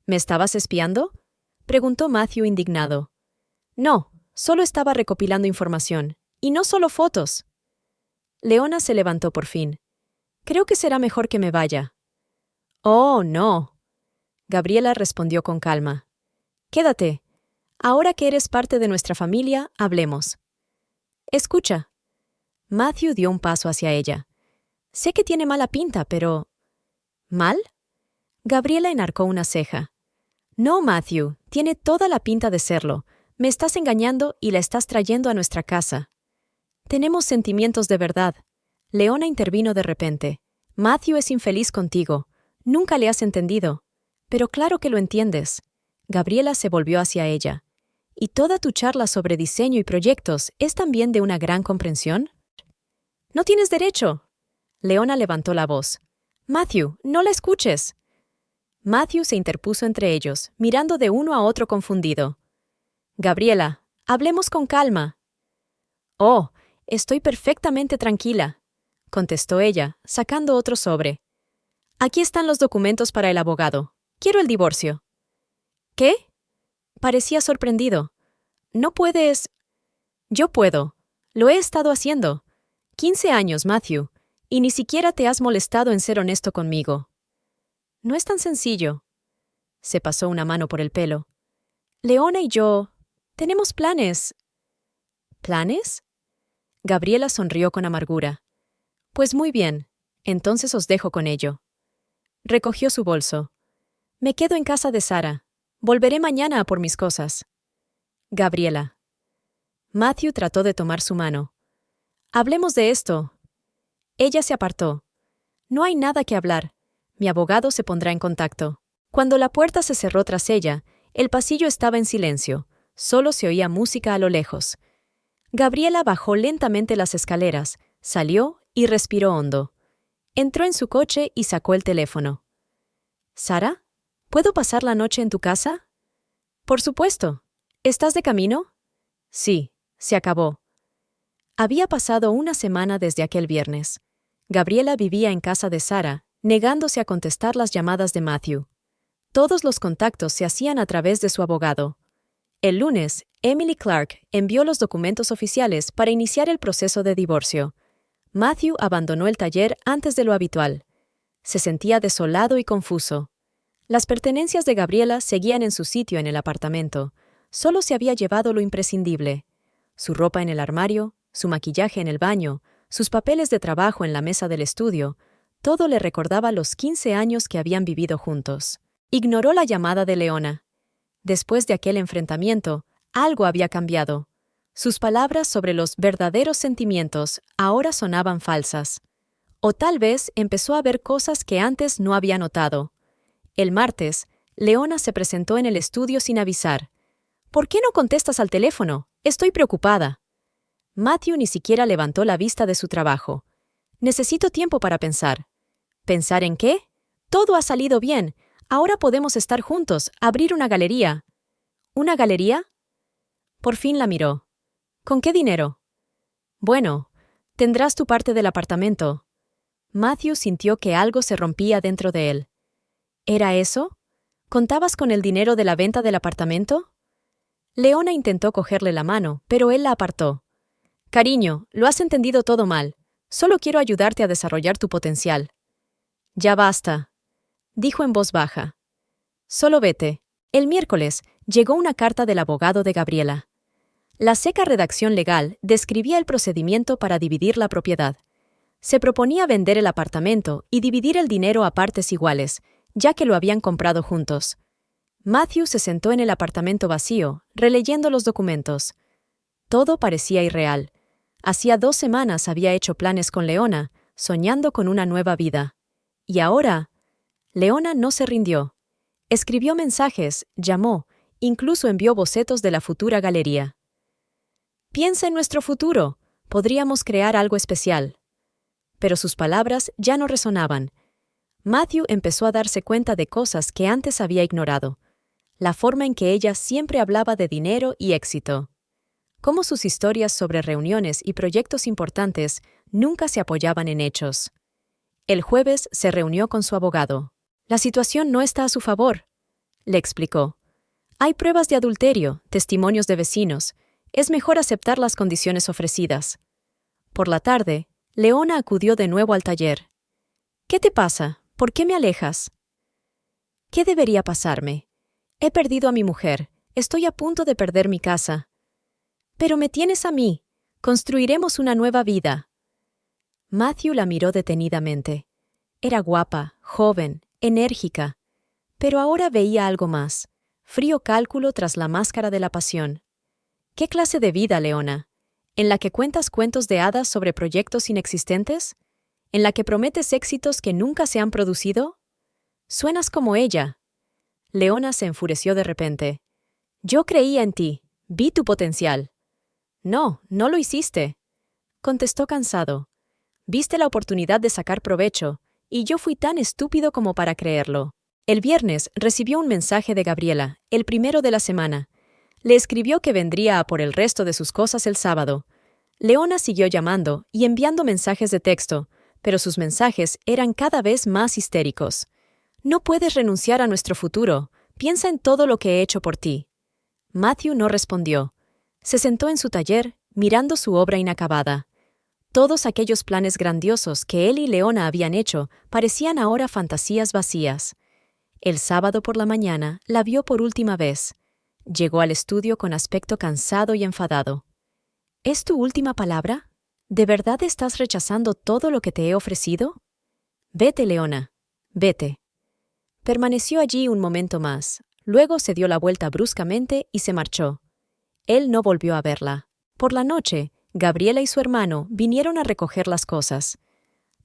¿Me estabas espiando? Preguntó Matthew indignado. No, solo estaba recopilando información. Y no solo fotos. Leona se levantó por fin. Creo que será mejor que me vaya. Oh, no. Gabriela respondió con calma. Quédate. Ahora que eres parte de nuestra familia, hablemos. Escucha. Matthew dio un paso hacia ella. Sé que tiene mala pinta, pero... ¿Mal? Gabriela enarcó una ceja. No, Matthew, tiene toda la pinta de serlo. Me estás engañando y la estás trayendo a nuestra casa. Tenemos sentimientos de verdad. Leona intervino de repente. Matthew es infeliz contigo. Nunca le has entendido. Pero claro que lo entiendes. Gabriela se volvió hacia ella. ¿Y toda tu charla sobre diseño y proyectos es también de una gran comprensión? No tienes derecho. Leona levantó la voz. Matthew, no la escuches. Matthew se interpuso entre ellos, mirando de uno a otro confundido. Gabriela, hablemos con calma. Oh, estoy perfectamente tranquila, contestó ella, sacando otro sobre. Aquí están los documentos para el abogado. Quiero el divorcio. ¿Qué? Parecía sorprendido. No puedes... Yo puedo. Lo he estado haciendo. 15 años, Matthew, y ni siquiera te has molestado en ser honesto conmigo. No es tan sencillo. Se pasó una mano por el pelo. Leona y yo... tenemos planes. ¿Planes? Gabriela sonrió con amargura. Pues muy bien, entonces os dejo con ello. Recogió su bolso. Me quedo en casa de Sara. Volveré mañana a por mis cosas. Gabriela. Matthew trató de tomar su mano. Hablemos de esto. Ella se apartó. No hay nada que hablar. Mi abogado se pondrá en contacto. Cuando la puerta se cerró tras ella, el pasillo estaba en silencio. Solo se oía música a lo lejos. Gabriela bajó lentamente las escaleras, salió y respiró hondo. Entró en su coche y sacó el teléfono. ¿Sara? ¿Puedo pasar la noche en tu casa? Por supuesto. ¿Estás de camino? Sí, se acabó. Había pasado una semana desde aquel viernes. Gabriela vivía en casa de Sara, negándose a contestar las llamadas de Matthew. Todos los contactos se hacían a través de su abogado. El lunes, Emily Clark envió los documentos oficiales para iniciar el proceso de divorcio. Matthew abandonó el taller antes de lo habitual. Se sentía desolado y confuso. Las pertenencias de Gabriela seguían en su sitio en el apartamento. Solo se había llevado lo imprescindible. Su ropa en el armario, su maquillaje en el baño, sus papeles de trabajo en la mesa del estudio, todo le recordaba los 15 años que habían vivido juntos. Ignoró la llamada de Leona. Después de aquel enfrentamiento, algo había cambiado. Sus palabras sobre los verdaderos sentimientos ahora sonaban falsas. O tal vez empezó a ver cosas que antes no había notado. El martes, Leona se presentó en el estudio sin avisar. ¿Por qué no contestas al teléfono? Estoy preocupada. Matthew ni siquiera levantó la vista de su trabajo. Necesito tiempo para pensar. ¿Pensar en qué? Todo ha salido bien. Ahora podemos estar juntos, abrir una galería. ¿Una galería? Por fin la miró. ¿Con qué dinero? Bueno, tendrás tu parte del apartamento. Matthew sintió que algo se rompía dentro de él. ¿Era eso? ¿Contabas con el dinero de la venta del apartamento? Leona intentó cogerle la mano, pero él la apartó. Cariño, lo has entendido todo mal. Solo quiero ayudarte a desarrollar tu potencial. Ya basta, dijo en voz baja. Solo vete. El miércoles llegó una carta del abogado de Gabriela. La seca redacción legal describía el procedimiento para dividir la propiedad. Se proponía vender el apartamento y dividir el dinero a partes iguales, ya que lo habían comprado juntos. Matthew se sentó en el apartamento vacío, releyendo los documentos. Todo parecía irreal. Hacía 2 semanas había hecho planes con Leona, soñando con una nueva vida. Y ahora, Leona no se rindió. Escribió mensajes, llamó, incluso envió bocetos de la futura galería. «Piensa en nuestro futuro. Podríamos crear algo especial». Pero sus palabras ya no resonaban. Matthew empezó a darse cuenta de cosas que antes había ignorado. La forma en que ella siempre hablaba de dinero y éxito. Cómo sus historias sobre reuniones y proyectos importantes nunca se apoyaban en hechos. El jueves se reunió con su abogado. «La situación no está a su favor», le explicó. «Hay pruebas de adulterio, testimonios de vecinos. Es mejor aceptar las condiciones ofrecidas». Por la tarde, Leona acudió de nuevo al taller. «¿Qué te pasa? ¿Por qué me alejas?» «¿Qué debería pasarme? He perdido a mi mujer. Estoy a punto de perder mi casa». «Pero me tienes a mí. Construiremos una nueva vida». Matthew la miró detenidamente. Era guapa, joven, enérgica. Pero ahora veía algo más. Frío cálculo tras la máscara de la pasión. ¿Qué clase de vida, Leona? ¿En la que cuentas cuentos de hadas sobre proyectos inexistentes? ¿En la que prometes éxitos que nunca se han producido? Suenas como ella. Leona se enfureció de repente. «Yo creía en ti. Vi tu potencial». «No, no lo hiciste», contestó cansado. «Viste la oportunidad de sacar provecho, y yo fui tan estúpido como para creerlo». El viernes recibió un mensaje de Gabriela, el primero de la semana. Le escribió que vendría a por el resto de sus cosas el sábado. Leona siguió llamando y enviando mensajes de texto, pero sus mensajes eran cada vez más histéricos. «No puedes renunciar a nuestro futuro. Piensa en todo lo que he hecho por ti». Matthew no respondió. Se sentó en su taller, mirando su obra inacabada. Todos aquellos planes grandiosos que él y Leona habían hecho parecían ahora fantasías vacías. El sábado por la mañana la vio por última vez. Llegó al estudio con aspecto cansado y enfadado. «¿Es tu última palabra? ¿De verdad estás rechazando todo lo que te he ofrecido? Vete, Leona, vete». Permaneció allí un momento más, luego se dio la vuelta bruscamente y se marchó. Él no volvió a verla. Por la noche, Gabriela y su hermano vinieron a recoger las cosas.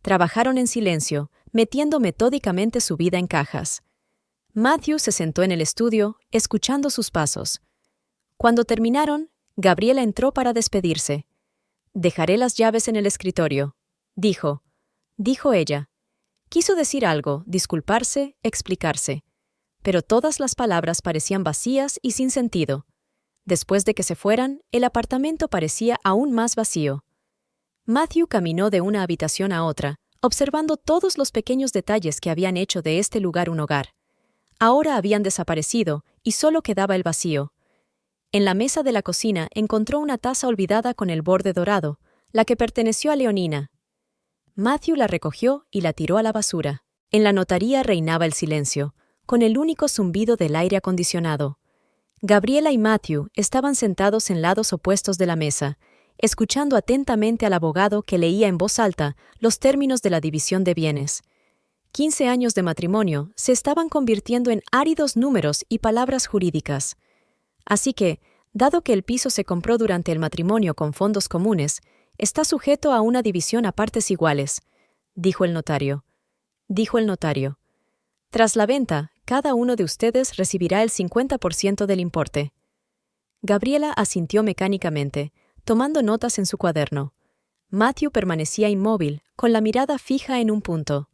Trabajaron en silencio, metiendo metódicamente su vida en cajas. Matthew se sentó en el estudio, escuchando sus pasos. Cuando terminaron, Gabriela entró para despedirse. «Dejaré las llaves en el escritorio», dijo. Dijo ella. Quiso decir algo, disculparse, explicarse. Pero todas las palabras parecían vacías y sin sentido. Después de que se fueran, el apartamento parecía aún más vacío. Matthew caminó de una habitación a otra, observando todos los pequeños detalles que habían hecho de este lugar un hogar. Ahora habían desaparecido y solo quedaba el vacío. En la mesa de la cocina encontró una taza olvidada con el borde dorado, la que perteneció a Leonina. Matthew la recogió y la tiró a la basura. En la notaría reinaba el silencio, con el único zumbido del aire acondicionado. Gabriela y Matthew estaban sentados en lados opuestos de la mesa, escuchando atentamente al abogado que leía en voz alta los términos de la división de bienes. 15 años de matrimonio se estaban convirtiendo en áridos números y palabras jurídicas. Así que, dado que el piso se compró durante el matrimonio con fondos comunes, está sujeto a una división a partes iguales, dijo el notario. Tras la venta, cada uno de ustedes recibirá el 50% del importe. Gabriela asintió mecánicamente, tomando notas en su cuaderno. Matthew permanecía inmóvil, con la mirada fija en un punto.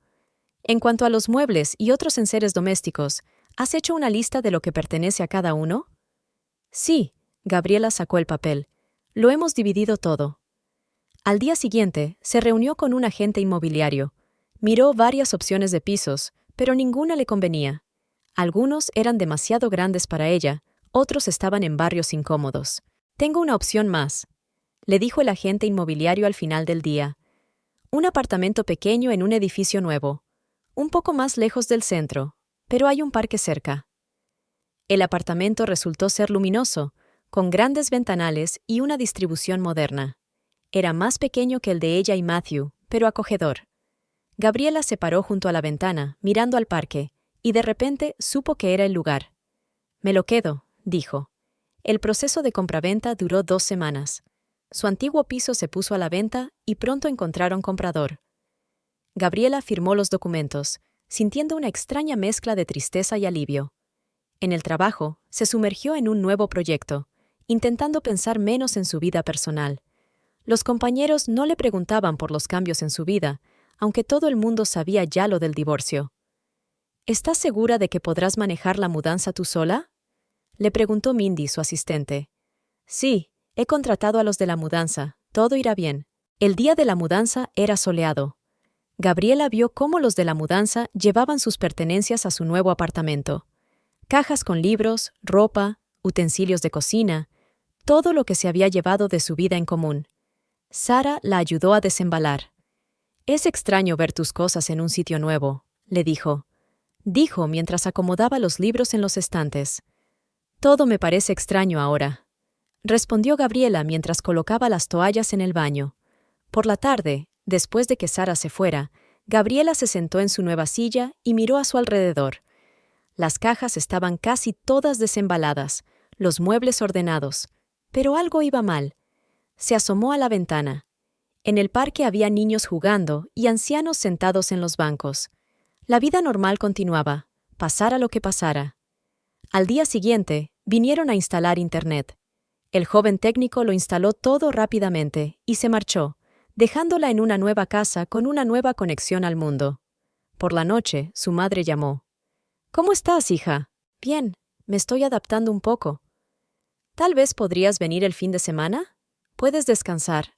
En cuanto a los muebles y otros enseres domésticos, ¿has hecho una lista de lo que pertenece a cada uno? Sí, Gabriela sacó el papel. Lo hemos dividido todo. Al día siguiente, se reunió con un agente inmobiliario. Miró varias opciones de pisos, pero ninguna le convenía. Algunos eran demasiado grandes para ella, otros estaban en barrios incómodos. «Tengo una opción más», le dijo el agente inmobiliario al final del día. «Un apartamento pequeño en un edificio nuevo. Un poco más lejos del centro, pero hay un parque cerca». El apartamento resultó ser luminoso, con grandes ventanales y una distribución moderna. Era más pequeño que el de ella y Matthew, pero acogedor. Gabriela se paró junto a la ventana, mirando al parque, y de repente supo que era el lugar. «Me lo quedo», dijo. El proceso de compraventa duró 2 semanas. Su antiguo piso se puso a la venta y pronto encontraron comprador. Gabriela firmó los documentos, sintiendo una extraña mezcla de tristeza y alivio. En el trabajo, se sumergió en un nuevo proyecto, intentando pensar menos en su vida personal. Los compañeros no le preguntaban por los cambios en su vida, aunque todo el mundo sabía ya lo del divorcio. ¿Estás segura de que podrás manejar la mudanza tú sola?, le preguntó Mindy, su asistente. Sí, he contratado a los de la mudanza, todo irá bien. El día de la mudanza era soleado. Gabriela vio cómo los de la mudanza llevaban sus pertenencias a su nuevo apartamento. Cajas con libros, ropa, utensilios de cocina, todo lo que se había llevado de su vida en común. Sara la ayudó a desembalar. «Es extraño ver tus cosas en un sitio nuevo», le dijo. Dijo mientras acomodaba los libros en los estantes. «Todo me parece extraño ahora», respondió Gabriela mientras colocaba las toallas en el baño. Por la tarde, después de que Sara se fuera, Gabriela se sentó en su nueva silla y miró a su alrededor. Las cajas estaban casi todas desembaladas, los muebles ordenados, pero algo iba mal. Se asomó a la ventana. En el parque había niños jugando y ancianos sentados en los bancos. La vida normal continuaba, pasara lo que pasara. Al día siguiente, vinieron a instalar Internet. El joven técnico lo instaló todo rápidamente y se marchó, dejándola en una nueva casa con una nueva conexión al mundo. Por la noche, su madre llamó. «¿Cómo estás, hija?» «Bien, me estoy adaptando un poco». «¿Tal vez podrías venir el fin de semana? Puedes descansar».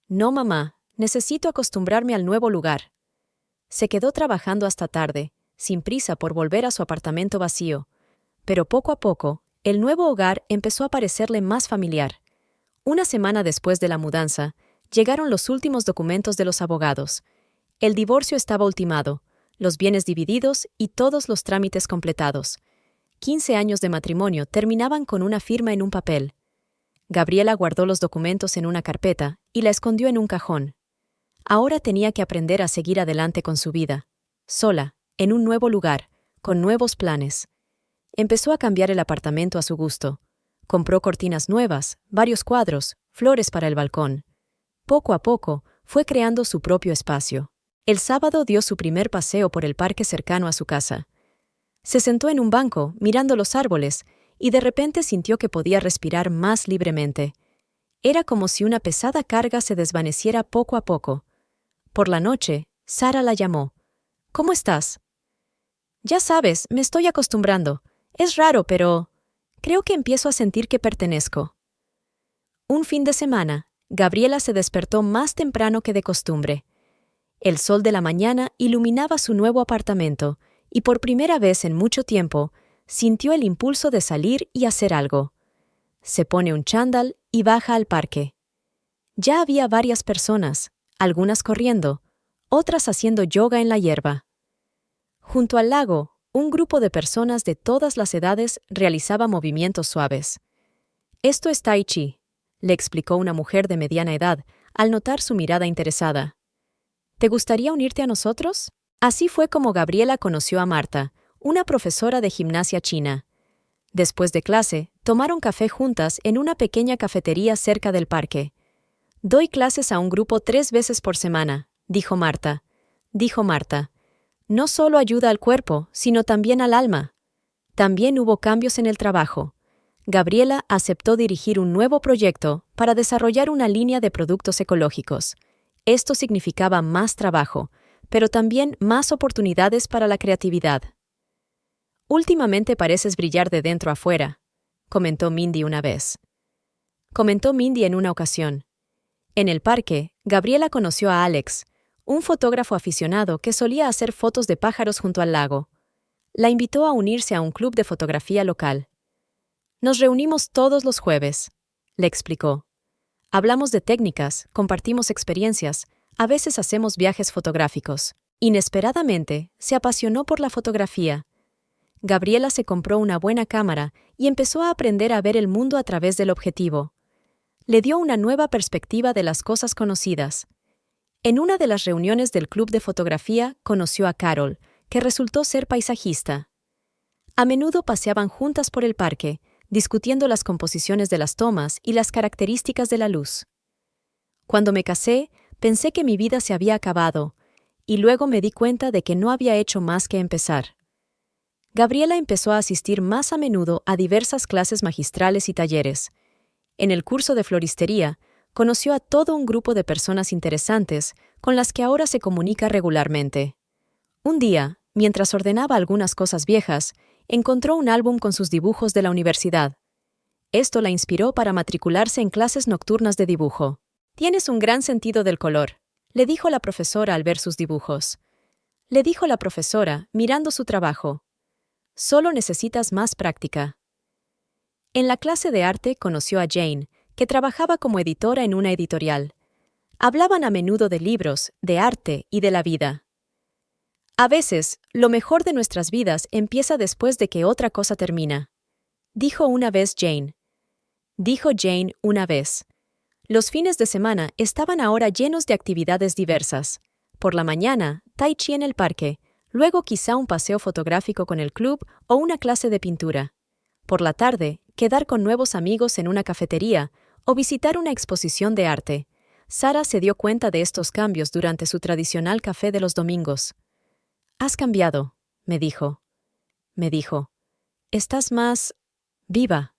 «No, mamá, necesito acostumbrarme al nuevo lugar». Se quedó trabajando hasta tarde, sin prisa por volver a su apartamento vacío. Pero poco a poco, el nuevo hogar empezó a parecerle más familiar. Una semana después de la mudanza, llegaron los últimos documentos de los abogados. El divorcio estaba ultimado, los bienes divididos y todos los trámites completados. 15 años de matrimonio terminaban con una firma en un papel. Gabriela guardó los documentos en una carpeta y la escondió en un cajón. Ahora tenía que aprender a seguir adelante con su vida, sola, en un nuevo lugar, con nuevos planes. Empezó a cambiar el apartamento a su gusto. Compró cortinas nuevas, varios cuadros, flores para el balcón. Poco a poco, fue creando su propio espacio. El sábado dio su primer paseo por el parque cercano a su casa. Se sentó en un banco, mirando los árboles, y de repente sintió que podía respirar más libremente. Era como si una pesada carga se desvaneciera poco a poco. Por la noche, Sara la llamó. «¿Cómo estás?» «Ya sabes, me estoy acostumbrando. Es raro, pero creo que empiezo a sentir que pertenezco». Un fin de semana, Gabriela se despertó más temprano que de costumbre. El sol de la mañana iluminaba su nuevo apartamento, y por primera vez en mucho tiempo, sintió el impulso de salir y hacer algo. Se pone un chándal y baja al parque. Ya había varias personas, algunas corriendo, otras haciendo yoga en la hierba. Junto al lago, un grupo de personas de todas las edades realizaba movimientos suaves. «Esto es Tai Chi», le explicó una mujer de mediana edad, al notar su mirada interesada. «¿Te gustaría unirte a nosotros?» Así fue como Gabriela conoció a Marta, una profesora de gimnasia china. Después de clase, tomaron café juntas en una pequeña cafetería cerca del parque. «Doy clases a un grupo 3 veces por semana», dijo Marta. «No solo ayuda al cuerpo, sino también al alma». También hubo cambios en el trabajo. Gabriela aceptó dirigir un nuevo proyecto para desarrollar una línea de productos ecológicos. Esto significaba más trabajo, pero también más oportunidades para la creatividad. «Últimamente pareces brillar de dentro a fuera», comentó Mindy en una ocasión. En el parque, Gabriela conoció a Alex, un fotógrafo aficionado que solía hacer fotos de pájaros junto al lago. La invitó a unirse a un club de fotografía local. «Nos reunimos todos los jueves», le explicó. «Hablamos de técnicas, compartimos experiencias, a veces hacemos viajes fotográficos». Inesperadamente, se apasionó por la fotografía. Gabriela se compró una buena cámara y empezó a aprender a ver el mundo a través del objetivo. Le dio una nueva perspectiva de las cosas conocidas. En una de las reuniones del club de fotografía conoció a Carol, que resultó ser paisajista. A menudo paseaban juntas por el parque, discutiendo las composiciones de las tomas y las características de la luz. Cuando me casé, pensé que mi vida se había acabado, y luego me di cuenta de que no había hecho más que empezar. Gabriela empezó a asistir más a menudo a diversas clases magistrales y talleres. En el curso de floristería, conoció a todo un grupo de personas interesantes con las que ahora se comunica regularmente. Un día, mientras ordenaba algunas cosas viejas, encontró un álbum con sus dibujos de la universidad. Esto la inspiró para matricularse en clases nocturnas de dibujo. «Tienes un gran sentido del color», le dijo la profesora al ver sus dibujos. Le dijo la profesora, mirando su trabajo. «Solo necesitas más práctica». En la clase de arte conoció a Jane, que trabajaba como editora en una editorial. Hablaban a menudo de libros, de arte y de la vida. «A veces, lo mejor de nuestras vidas empieza después de que otra cosa termina», dijo una vez Jane. Dijo Jane una vez. Los fines de semana estaban ahora llenos de actividades diversas. Por la mañana, tai chi en el parque, luego quizá un paseo fotográfico con el club o una clase de pintura. Por la tarde, quedar con nuevos amigos en una cafetería o visitar una exposición de arte. Sara se dio cuenta de estos cambios durante su tradicional café de los domingos. «Has cambiado», me dijo. Me dijo, «Estás más viva».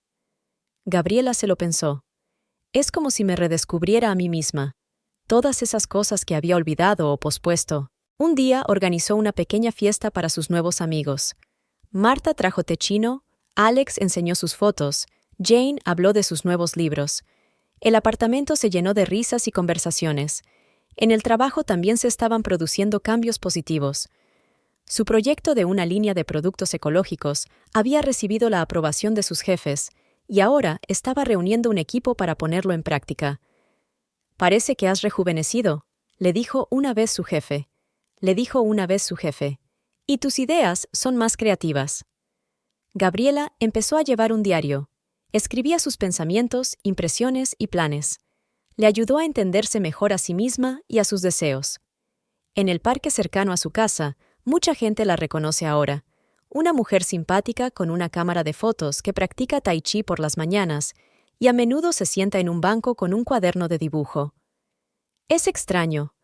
Gabriela se lo pensó. Es como si me redescubriera a mí misma. Todas esas cosas que había olvidado o pospuesto. Un día organizó una pequeña fiesta para sus nuevos amigos. Marta trajo té chino, Alex enseñó sus fotos, Jane habló de sus nuevos libros. El apartamento se llenó de risas y conversaciones. En el trabajo también se estaban produciendo cambios positivos. Su proyecto de una línea de productos ecológicos había recibido la aprobación de sus jefes, y ahora estaba reuniendo un equipo para ponerlo en práctica. «Parece que has rejuvenecido», le dijo una vez su jefe. «Y tus ideas son más creativas». Gabriela empezó a llevar un diario. Escribía sus pensamientos, impresiones y planes. Le ayudó a entenderse mejor a sí misma y a sus deseos. En el parque cercano a su casa, mucha gente la reconoce ahora. Una mujer simpática con una cámara de fotos que practica tai chi por las mañanas y a menudo se sienta en un banco con un cuaderno de dibujo. «Es extraño»,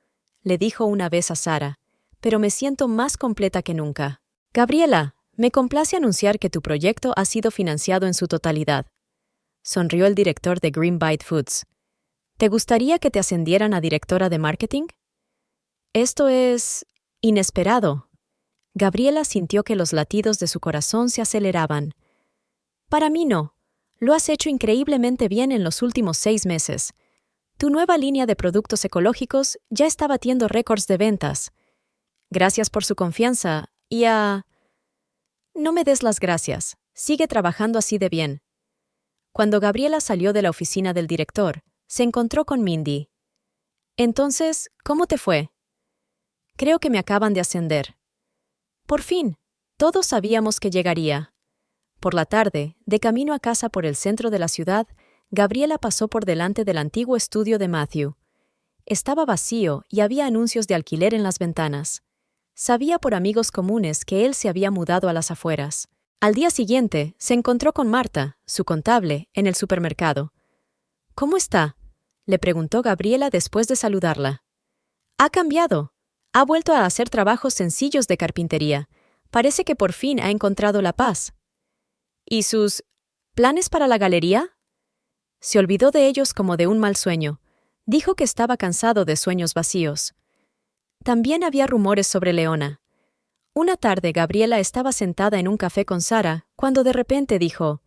le dijo una vez a Sara, «pero me siento más completa que nunca». «Gabriela, me complace anunciar que tu proyecto ha sido financiado en su totalidad», sonrió el director de Greenbite Foods. «¿Te gustaría que te ascendieran a directora de marketing?» «Esto es inesperado». Gabriela sintió que los latidos de su corazón se aceleraban. «Para mí no. Lo has hecho increíblemente bien en los últimos 6 meses. Tu nueva línea de productos ecológicos ya está batiendo récords de ventas. Gracias por su confianza y a... No me des las gracias. Sigue trabajando así de bien». Cuando Gabriela salió de la oficina del director, se encontró con Mindy. «Entonces, ¿cómo te fue?» «Creo que me acaban de ascender». «Por fin. Todos sabíamos que llegaría». Por la tarde, de camino a casa por el centro de la ciudad, Gabriela pasó por delante del antiguo estudio de Matthew. Estaba vacío y había anuncios de alquiler en las ventanas. Sabía por amigos comunes que él se había mudado a las afueras. Al día siguiente, se encontró con Marta, su contable, en el supermercado. «¿Cómo está?», le preguntó Gabriela después de saludarla. «Ha cambiado. Ha vuelto a hacer trabajos sencillos de carpintería. Parece que por fin ha encontrado la paz». «¿Y sus planes para la galería?» Se olvidó de ellos como de un mal sueño. Dijo que estaba cansado de sueños vacíos. También había rumores sobre Leona. Una tarde Gabriela estaba sentada en un café con Sara, cuando de repente dijo: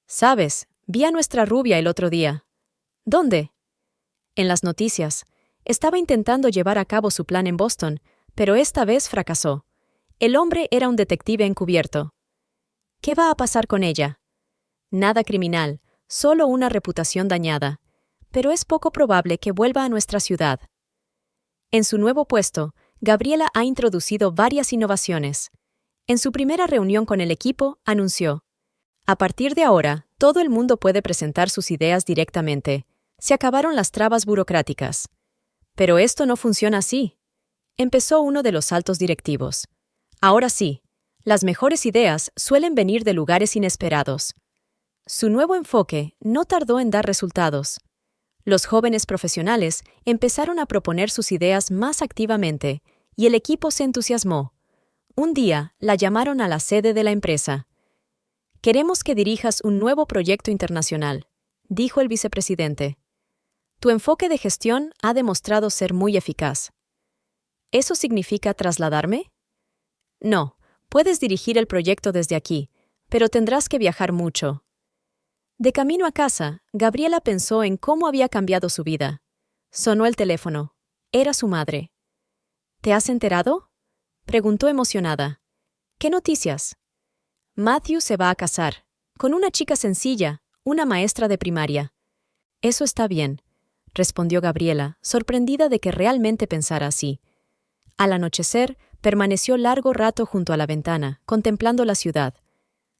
«¿Sabes? Vi a nuestra rubia el otro día». «¿Dónde?» «En las noticias. Estaba intentando llevar a cabo su plan en Boston, pero esta vez fracasó. El hombre era un detective encubierto». «¿Qué va a pasar con ella?» «Nada criminal, solo una reputación dañada. Pero es poco probable que vuelva a nuestra ciudad». En su nuevo puesto, Gabriela ha introducido varias innovaciones. En su primera reunión con el equipo, anunció: «A partir de ahora, todo el mundo puede presentar sus ideas directamente. Se acabaron las trabas burocráticas». «Pero esto no funciona así», empezó uno de los altos directivos. «Ahora sí, las mejores ideas suelen venir de lugares inesperados». Su nuevo enfoque no tardó en dar resultados. Los jóvenes profesionales empezaron a proponer sus ideas más activamente, y el equipo se entusiasmó. Un día, la llamaron a la sede de la empresa. «Queremos que dirijas un nuevo proyecto internacional», dijo el vicepresidente. «Tu enfoque de gestión ha demostrado ser muy eficaz». ¿Eso significa trasladarme? No, puedes dirigir el proyecto desde aquí, pero tendrás que viajar mucho. De camino a casa, Gabriela pensó en cómo había cambiado su vida. Sonó el teléfono. Era su madre. ¿Te has enterado?, preguntó emocionada. ¿Qué noticias? Matthew se va a casar, con una chica sencilla, una maestra de primaria. Eso está bien, respondió Gabriela, sorprendida de que realmente pensara así. Al anochecer, permaneció largo rato junto a la ventana, contemplando la ciudad.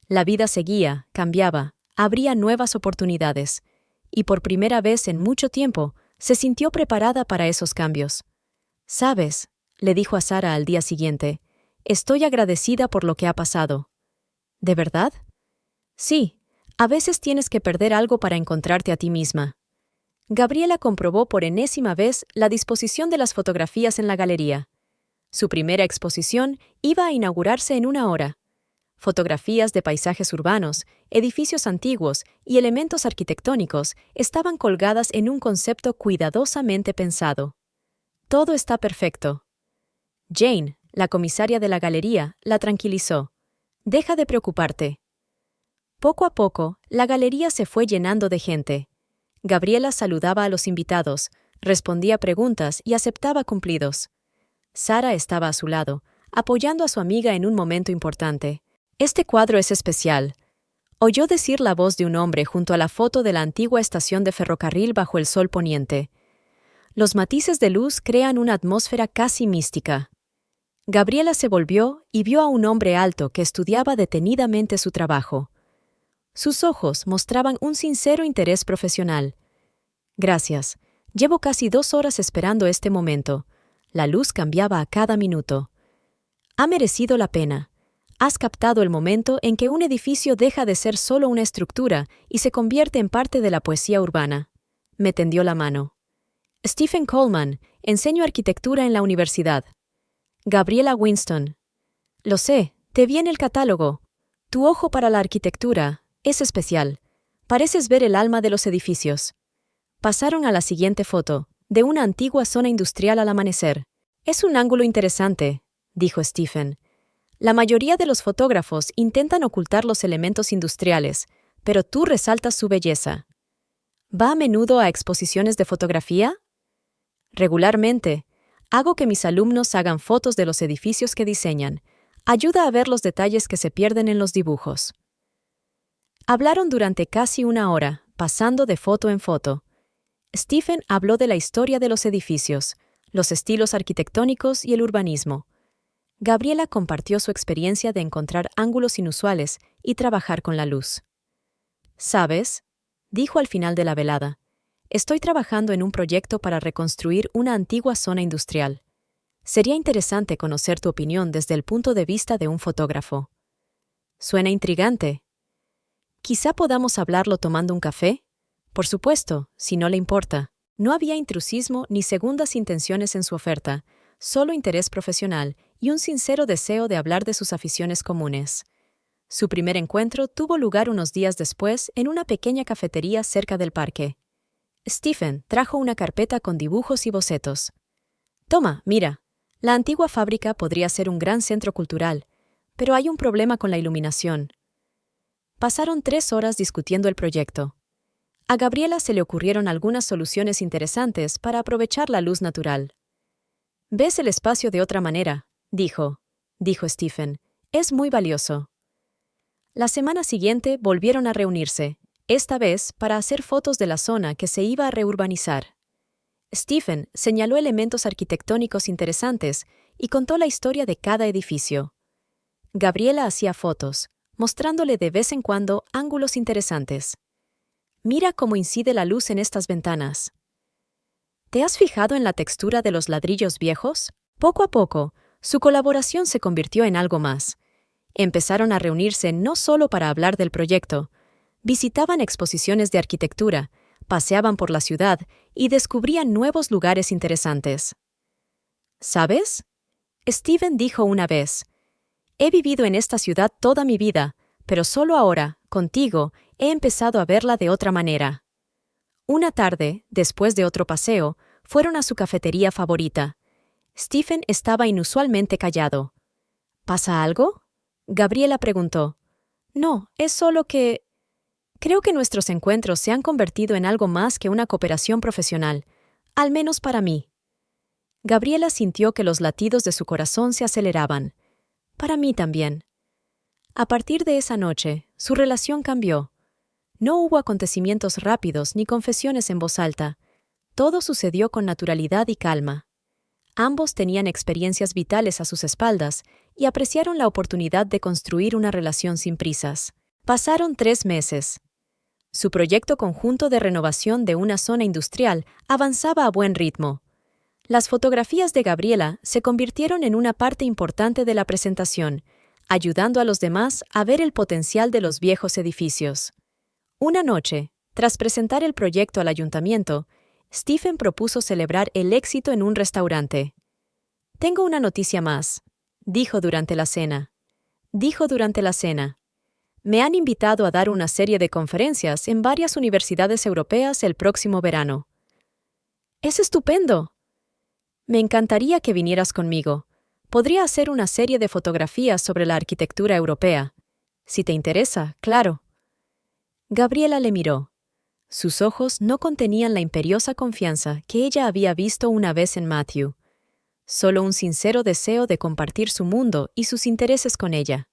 La vida seguía, cambiaba, abría nuevas oportunidades, y por primera vez en mucho tiempo se sintió preparada para esos cambios. «¿Sabes?», le dijo a Sara al día siguiente, «estoy agradecida por lo que ha pasado». ¿De verdad? Sí, a veces tienes que perder algo para encontrarte a ti misma. Gabriela comprobó por enésima vez la disposición de las fotografías en la galería. Su primera exposición iba a inaugurarse en 1 hora. Fotografías de paisajes urbanos, edificios antiguos y elementos arquitectónicos estaban colgadas en un concepto cuidadosamente pensado. Todo está perfecto. Jane, la comisaria de la galería, la tranquilizó. Deja de preocuparte. Poco a poco, la galería se fue llenando de gente. Gabriela saludaba a los invitados, respondía preguntas y aceptaba cumplidos. Sara estaba a su lado, apoyando a su amiga en un momento importante. «Este cuadro es especial», oyó decir la voz de un hombre junto a la foto de la antigua estación de ferrocarril bajo el sol poniente. Los matices de luz crean una atmósfera casi mística. Gabriela se volvió y vio a un hombre alto que estudiaba detenidamente su trabajo. Sus ojos mostraban un sincero interés profesional. «Gracias. Llevo casi 2 horas esperando este momento. La luz cambiaba a cada minuto. Ha merecido la pena. Has captado el momento en que un edificio deja de ser solo una estructura y se convierte en parte de la poesía urbana». Me tendió la mano. «Stephen Coleman, enseño arquitectura en la universidad». Gabriela Winston. «Lo sé, te vi en el catálogo. Tu ojo para la arquitectura es especial. Pareces ver el alma de los edificios». Pasaron a la siguiente foto, de una antigua zona industrial al amanecer. «Es un ángulo interesante», dijo Stephen. «La mayoría de los fotógrafos intentan ocultar los elementos industriales, pero tú resaltas su belleza». «¿Va a menudo a exposiciones de fotografía?» «Regularmente. Hago que mis alumnos hagan fotos de los edificios que diseñan. Ayuda a ver los detalles que se pierden en los dibujos». Hablaron durante casi 1 hora, pasando de foto en foto. Stephen habló de la historia de los edificios, los estilos arquitectónicos y el urbanismo. Gabriela compartió su experiencia de encontrar ángulos inusuales y trabajar con la luz. «¿Sabes?», dijo al final de la velada, «estoy trabajando en un proyecto para reconstruir una antigua zona industrial. Sería interesante conocer tu opinión desde el punto de vista de un fotógrafo». «Suena intrigante». «Quizá podamos hablarlo tomando un café». «Por supuesto, si no le importa». No había intrusismo ni segundas intenciones en su oferta, solo interés profesional y un sincero deseo de hablar de sus aficiones comunes. Su primer encuentro tuvo lugar unos días después en una pequeña cafetería cerca del parque. Stephen trajo una carpeta con dibujos y bocetos. «Toma, mira, la antigua fábrica podría ser un gran centro cultural, pero hay un problema con la iluminación». Pasaron 3 horas discutiendo el proyecto. A Gabriela se le ocurrieron algunas soluciones interesantes para aprovechar la luz natural. «Ves el espacio de otra manera», dijo Stephen. «Es muy valioso». La semana siguiente volvieron a reunirse, esta vez para hacer fotos de la zona que se iba a reurbanizar. Stephen señaló elementos arquitectónicos interesantes y contó la historia de cada edificio. Gabriela hacía fotos, mostrándole de vez en cuando ángulos interesantes. «Mira cómo incide la luz en estas ventanas». ¿Te has fijado en la textura de los ladrillos viejos? Poco a poco, su colaboración se convirtió en algo más. Empezaron a reunirse no solo para hablar del proyecto. Visitaban exposiciones de arquitectura, paseaban por la ciudad y descubrían nuevos lugares interesantes. ¿Sabes? Steven dijo una vez, he vivido en esta ciudad toda mi vida, pero solo ahora, contigo, he empezado a verla de otra manera. Una tarde, después de otro paseo, fueron a su cafetería favorita. Stephen estaba inusualmente callado. ¿Pasa algo? Gabriela preguntó. No, es solo que... Creo que nuestros encuentros se han convertido en algo más que una cooperación profesional, al menos para mí. Gabriela sintió que los latidos de su corazón se aceleraban. Para mí también. A partir de esa noche, su relación cambió. No hubo acontecimientos rápidos ni confesiones en voz alta. Todo sucedió con naturalidad y calma. Ambos tenían experiencias vitales a sus espaldas y apreciaron la oportunidad de construir una relación sin prisas. Pasaron 3 meses. Su proyecto conjunto de renovación de una zona industrial avanzaba a buen ritmo. Las fotografías de Gabriela se convirtieron en una parte importante de la presentación, ayudando a los demás a ver el potencial de los viejos edificios. Una noche, tras presentar el proyecto al ayuntamiento, Stephen propuso celebrar el éxito en un restaurante. «Tengo una noticia más», dijo durante la cena. «Me han invitado a dar una serie de conferencias en varias universidades europeas el próximo verano». «¡Es estupendo!». «Me encantaría que vinieras conmigo. Podría hacer una serie de fotografías sobre la arquitectura europea. Si te interesa, claro». Gabriela le miró. Sus ojos no contenían la imperiosa confianza que ella había visto una vez en Matthew. Solo un sincero deseo de compartir su mundo y sus intereses con ella.